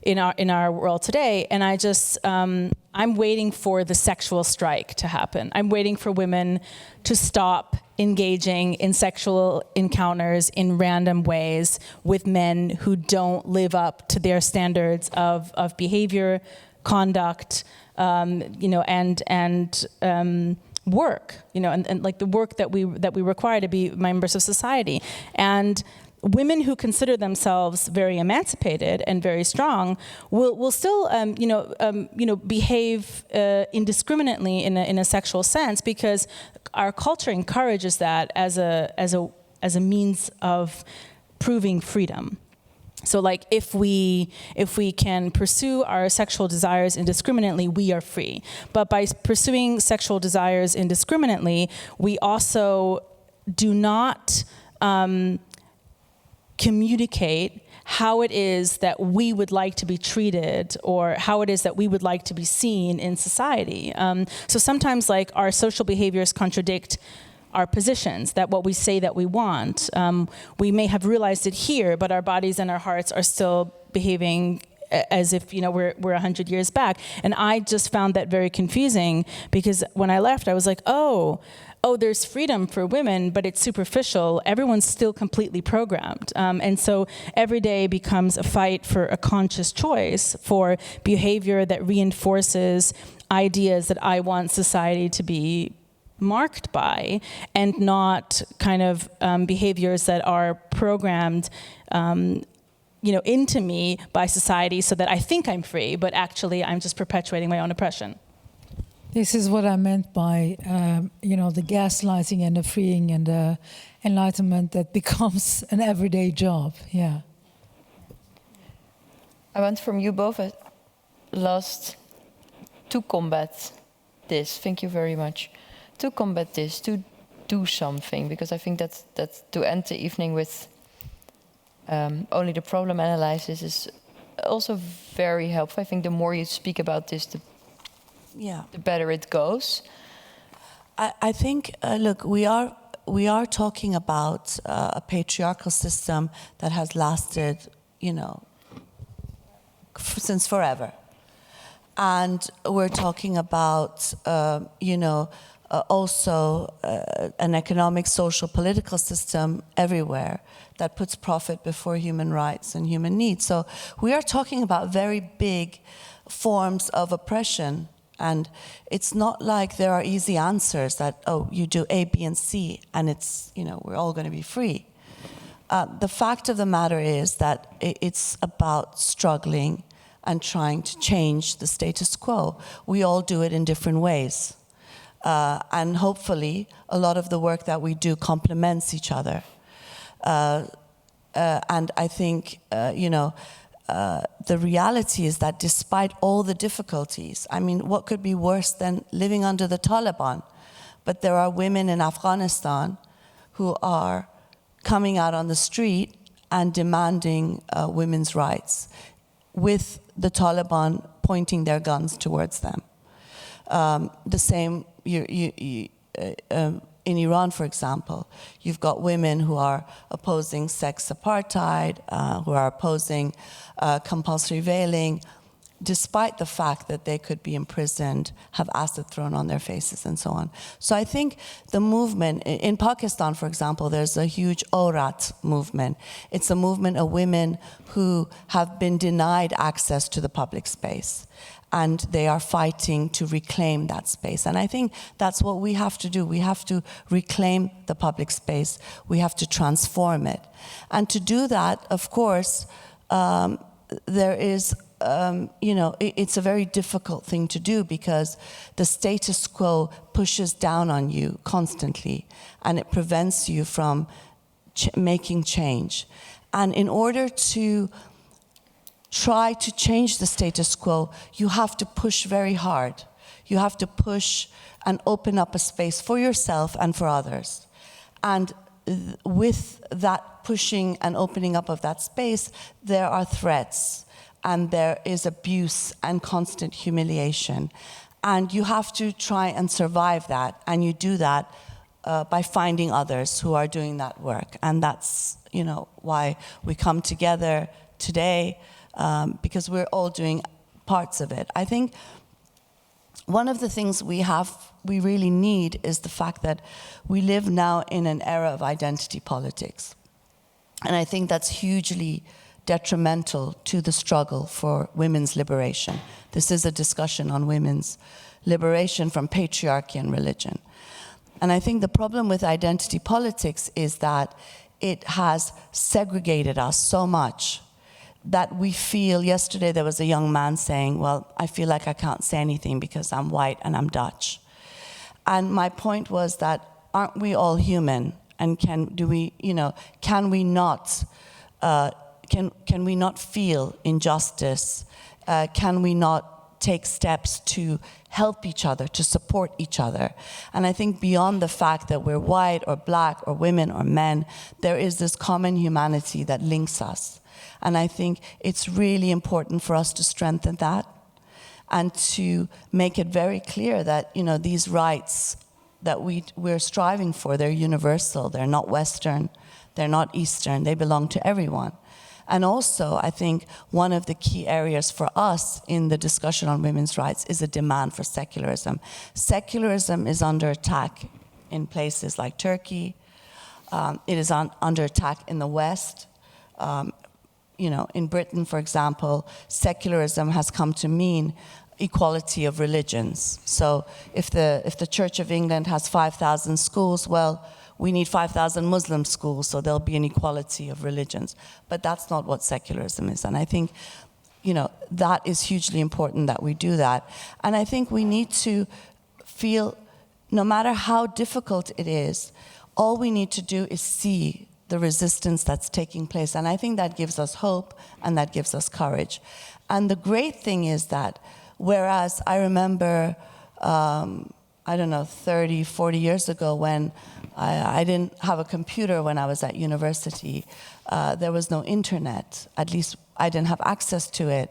in our world today, and I'm waiting for the sexual strike to happen. I'm waiting for women to stop engaging in sexual encounters in random ways with men who don't live up to their standards of behavior, conduct, and work, and like the work that we require to be members of society. And women who consider themselves very emancipated and very strong will still, behave indiscriminately in a sexual sense, because our culture encourages that as a means of proving freedom. So, like, if we can pursue our sexual desires indiscriminately, we are free. But by pursuing sexual desires indiscriminately, we also do not communicate how it is that we would like to be treated, or how it is that we would like to be seen in society. So sometimes, like, our social behaviors contradict our positions, that what we say that we want. We may have realized it here, but our bodies and our hearts are still behaving as if we're 100 years back. And I just found that very confusing, because when I left, I was like, oh, there's freedom for women, but it's superficial. Everyone's still completely programmed. And so every day becomes a fight for a conscious choice for behavior that reinforces ideas that I want society to be marked by, and not kind of behaviors that are programmed into me by society so that I think I'm free, but actually I'm just perpetuating my own oppression. This is what I meant by, the gaslighting and the freeing and the enlightenment that becomes an everyday job. Yeah. I want from you both a last to combat this. Thank you very much. To combat this, to do something, because I think that's to end the evening with only the problem analysis is also very helpful. I think the more you speak about this, the better it goes. I think, look, we are talking about a patriarchal system that has lasted, since forever. And we're talking about, also an economic, social, political system everywhere that puts profit before human rights and human needs. So we are talking about very big forms of oppression. And it's not like there are easy answers that, you do A, B, and C, and it's, we're all going to be free. The fact of the matter is that it's about struggling and trying to change the status quo. We all do it in different ways. And hopefully, a lot of the work that we do complements each other. And I think, the reality is that despite all the difficulties, I mean, what could be worse than living under the Taliban? But there are women in Afghanistan who are coming out on the street and demanding women's rights, with the Taliban pointing their guns towards them. The same in Iran, for example, you've got women who are opposing sex apartheid, who are opposing compulsory veiling, despite the fact that they could be imprisoned, have acid thrown on their faces, and so on. So I think the movement, in Pakistan, for example, there's a huge Aurat movement. It's a movement of women who have been denied access to the public space. And they are fighting to reclaim that space. And I think that's what we have to do. We have to reclaim the public space. We have to transform it. And to do that, of course, there is, it's a very difficult thing to do, because the status quo pushes down on you constantly, and it prevents you from making change. And in order to try to change the status quo, you have to push very hard. You have to push and open up a space for yourself and for others. And with that pushing and opening up of that space, there are threats, and there is abuse and constant humiliation. And you have to try and survive that, and you do that by finding others who are doing that work. And that's, why we come together today, because we're all doing parts of it. I think one of the things we really need is the fact that we live now in an era of identity politics. And I think that's hugely detrimental to the struggle for women's liberation. This is a discussion on women's liberation from patriarchy and religion. And I think the problem with identity politics is that it has segregated us so much that we feel. Yesterday there was a young man saying, well, I feel like I can't say anything because I'm white and I'm Dutch. And my point was that, aren't we all human? And can we not feel injustice? Can we not take steps to help each other, to support each other? And I think beyond the fact that we're white or black or women or men, there is this common humanity that links us. And I think it's really important for us to strengthen that and to make it very clear that, these rights that we're striving for, they're universal, they're not Western, they're not Eastern, they belong to everyone. And also, I think one of the key areas for us in the discussion on women's rights is a demand for secularism. Secularism is under attack in places like Turkey. It is under attack in the West. In Britain, for example, secularism has come to mean equality of religions. So if the Church of England has 5,000 schools, well, we need 5,000 Muslim schools, so there'll be an equality of religions. But that's not what secularism is. And I think, that is hugely important that we do that. And I think we need to feel, no matter how difficult it is, all we need to do is see the resistance that's taking place. And I think that gives us hope and that gives us courage. And the great thing is that, whereas I remember I don't know, 30, 40 years ago when I didn't have a computer when I was at university. There was no internet, at least I didn't have access to it.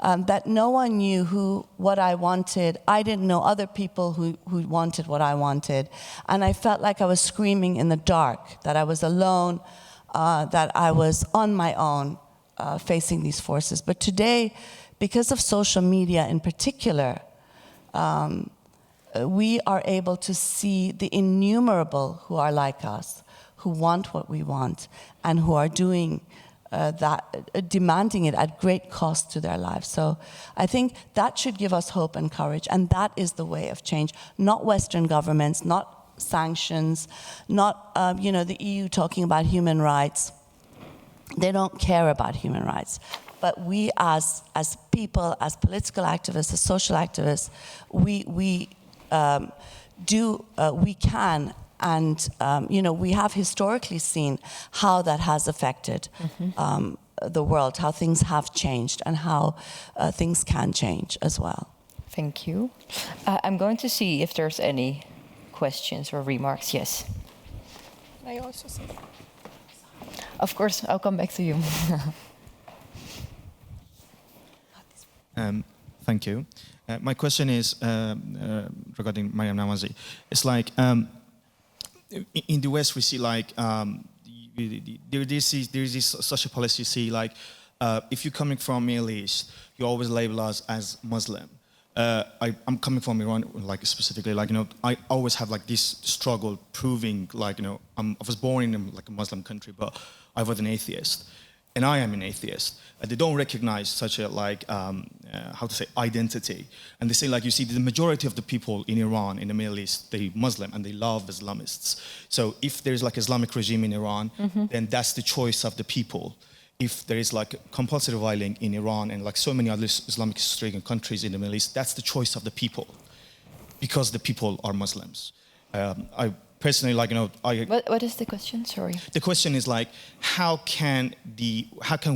That no one knew what I wanted. I didn't know other people who wanted what I wanted. And I felt like I was screaming in the dark, that I was alone, that I was on my own facing these forces. But today, because of social media in particular, we are able to see the innumerable who are like us, who want what we want, and who are doing demanding it at great cost to their lives. So I think that should give us hope and courage, and that is the way of change. Not Western governments, not sanctions, not the EU talking about human rights. They don't care about human rights. But we as people, as political activists, as social activists, we can. And we have historically seen how that has affected the world, how things have changed, and how things can change as well. Thank you. I'm going to see if there's any questions or remarks. Yes. May I also say? Of course, I'll come back to you. Thank you. My question is regarding Maryam Namazie. It's like, in the West, we see like there is such a policy. You see, like if you're coming from Middle East, you always label us as Muslim. I'm coming from Iran, like specifically, like I always have like this struggle proving, like I was born in like a Muslim country, but I was an atheist, and I am an atheist. They don't recognize such a like how to say identity, and they say like you see the majority of the people in Iran, in the Middle East, they Muslim and they love Islamists. So if there's like Islamic regime in Iran, then that's the choice of the people. If there is like compulsory violence in Iran and like so many other Islamic stricken countries in the Middle East, that's the choice of the people, because the people are Muslims. I personally, like What is the question? Sorry. The question is like, how can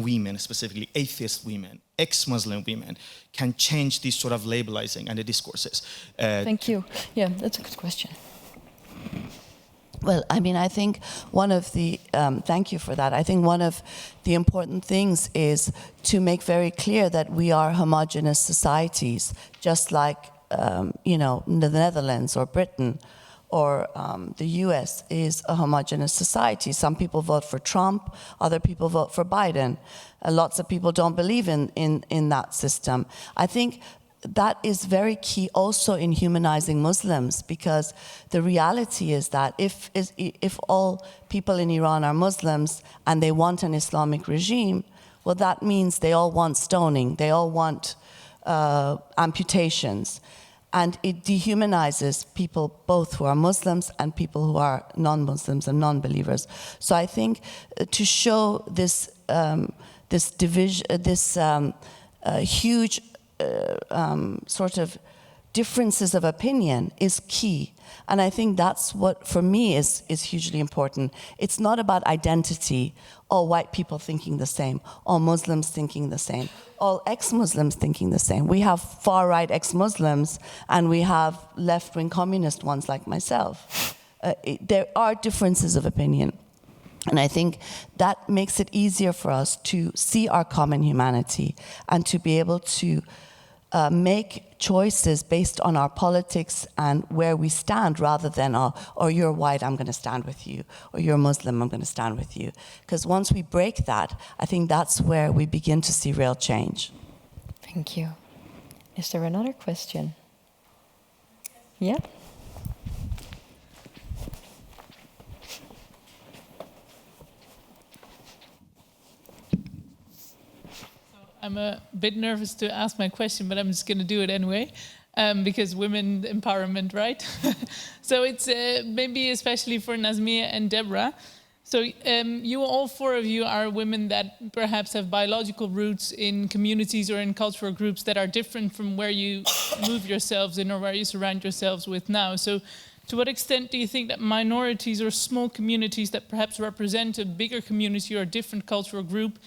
women, specifically atheist women, ex-Muslim women, can change this sort of labelizing and the discourses? Thank you. Yeah, that's a good question. Well, I mean, I think one of the, thank you for that. I think one of the important things is to make very clear that we are homogenous societies, just like, the Netherlands or Britain or the US is a homogenous society. Some people vote for Trump, other people vote for Biden. Lots of people don't believe in that system. I think that is very key also in humanizing Muslims, because the reality is that if all people in Iran are Muslims and they want an Islamic regime, well, that means they all want stoning, they all want amputations. And it dehumanizes people both who are Muslims and people who are non-Muslims and non-believers. So I think to show this division, this huge sort of differences of opinion is key. And I think that's what, for me, is hugely important. It's not about identity, all white people thinking the same, all Muslims thinking the same, all ex-Muslims thinking the same. We have far-right ex-Muslims, and we have left-wing communist ones like myself. There are differences of opinion. And I think that makes it easier for us to see our common humanity and to be able to make choices based on our politics and where we stand, rather than, or you're white, I'm going to stand with you, or you're Muslim, I'm going to stand with you. Because once we break that, I think that's where we begin to see real change. Thank you. Is there another question? Yeah? I'm a bit nervous to ask my question, but I'm just going to do it anyway, because women empowerment, right? So it's maybe especially for Nazmiye and Deborah. So you, all four of you, are women that perhaps have biological roots in communities or in cultural groups that are different from where you move yourselves in or where you surround yourselves with now. So to what extent do you think that minorities or small communities that perhaps represent a bigger community or a different cultural group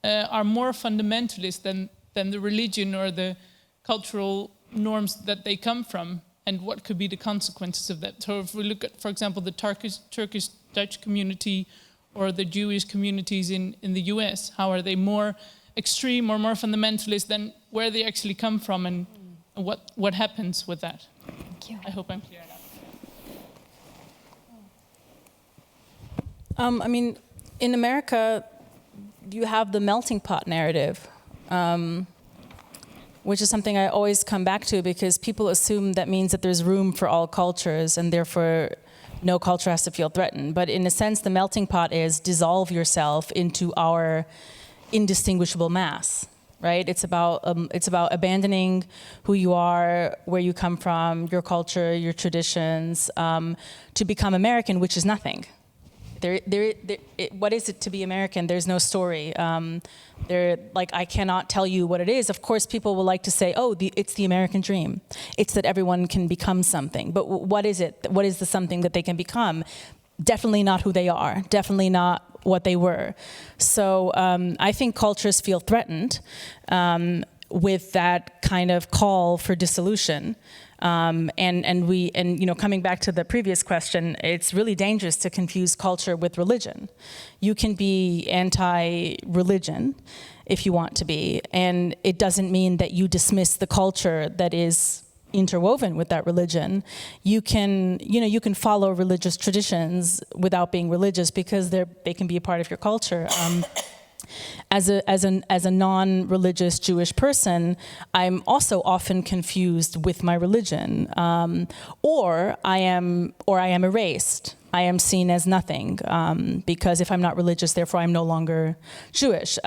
are more fundamentalist than the religion or the cultural norms that they come from? and what could be the consequences of that. So if we look at, for example, the Turkish Dutch community or the Jewish communities in the US, how are they more extreme or more fundamentalist than where they actually come from, and what happens with that? Thank you. I hope I'm clear I mean, in America, you have the melting pot narrative, which is something I always come back to because people assume that means that there's room for all cultures and therefore no culture has to feel threatened. But in a sense, the melting pot is dissolve yourself into our indistinguishable mass, right? It's about abandoning who you are, where you come from, your culture, your traditions, to become American, which is nothing. What is it to be American? There's no story. I cannot tell you what it is. Of course, people will like to say, oh, it's the American dream. It's that everyone can become something. But what is it? What is the something that they can become? Definitely not who they are. Definitely not what they were. So I think cultures feel threatened with that kind of call for dissolution. Coming back to the previous question, it's really dangerous to confuse culture with religion. You can be anti-religion if you want to be, and it doesn't mean that you dismiss the culture that is interwoven with that religion. You can follow religious traditions without being religious because they can be a part of your culture. As a non-religious Jewish person, I'm also often confused with my religion, or I am erased. I am seen as nothing because if I'm not religious, therefore I'm no longer Jewish.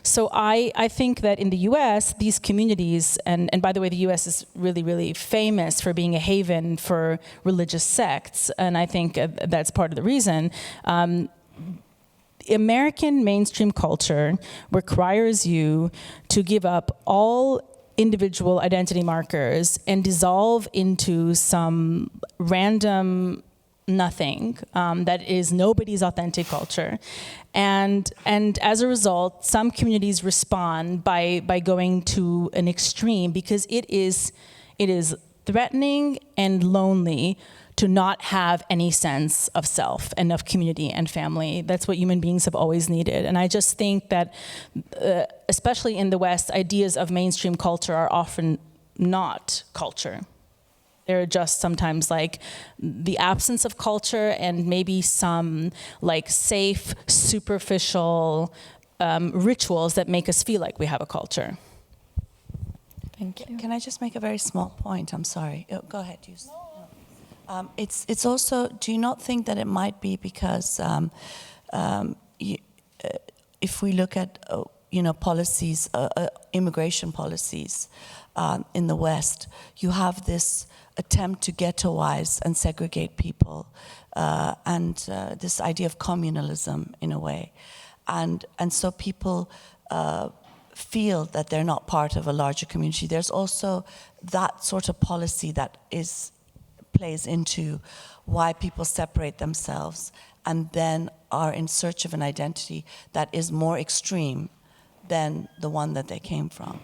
So I think that in the U.S., these communities, and by the way, the U.S. is really, really famous for being a haven for religious sects, and I think that's part of the reason. American mainstream culture requires you to give up all individual identity markers and dissolve into some random nothing that is nobody's authentic culture. And as a result, some communities respond by going to an extreme because it is threatening and lonely to not have any sense of self and of community and family. That's what human beings have always needed. And I just think that, especially in the West, ideas of mainstream culture are often not culture. They're just sometimes like the absence of culture and maybe some like safe, superficial rituals that make us feel like we have a culture. Thank you. Can I just make a very small point? I'm sorry. Go ahead. It's also, do you not think that it might be because if we look at policies, immigration policies in the West, you have this attempt to ghettoize and segregate people, and this idea of communalism in a way, and so people feel that they're not part of a larger community. There's also that sort of policy that plays into why people separate themselves and then are in search of an identity that is more extreme than the one that they came from.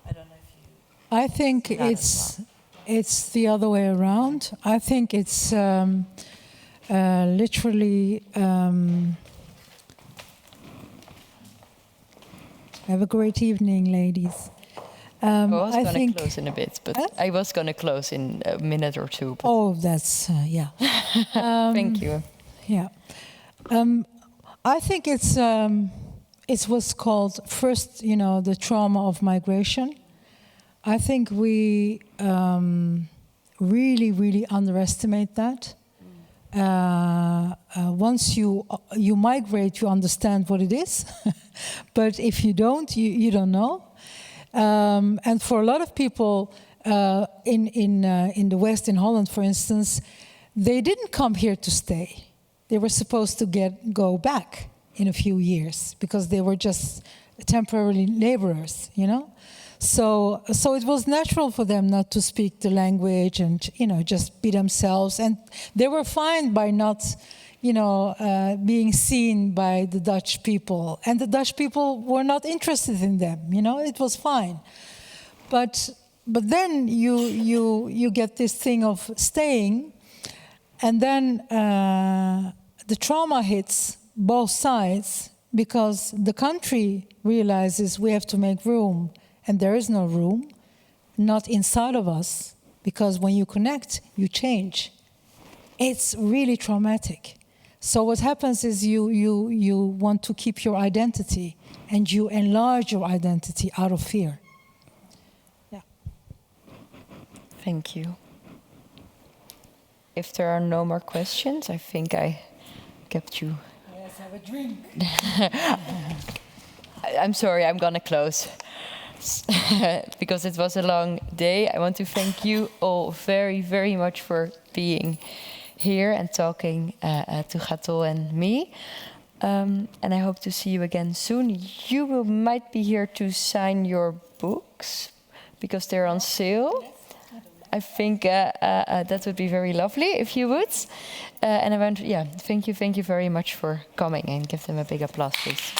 I don't know if you... I think it's the other way around. I think it's literally... Have a great evening, ladies. I was going to close in a bit, but I was going to close in a minute or two. But oh, that's, yeah. Thank you. Yeah. I think it's what's called, first, the trauma of migration. I think we really, really underestimate that. Once you migrate, you understand what it is. But if you don't, you don't know. And for a lot of people in the West, in Holland, for instance, they didn't come here to stay. They were supposed to go back in a few years because they were just temporary laborers, So it was natural for them not to speak the language and, just be themselves. And they were fine by not, being seen by the Dutch people. And the Dutch people were not interested in them, It was fine. But but then you get this thing of staying, and then the trauma hits both sides, because the country realizes we have to make room, and there is no room, not inside of us, because when you connect, you change. It's really traumatic. So what happens is you want to keep your identity, and you enlarge your identity out of fear. Yeah. Thank you. If there are no more questions, I think I kept you. Let's have a drink. I'm sorry, I'm gonna close. Because it was a long day. I want to thank you all very, very much for being here and talking to Gato and me. And I hope to see you again soon. You might be here to sign your books because they're on sale. I think that would be very lovely if you would. And I want to, thank you very much for coming, and give them a big applause, please.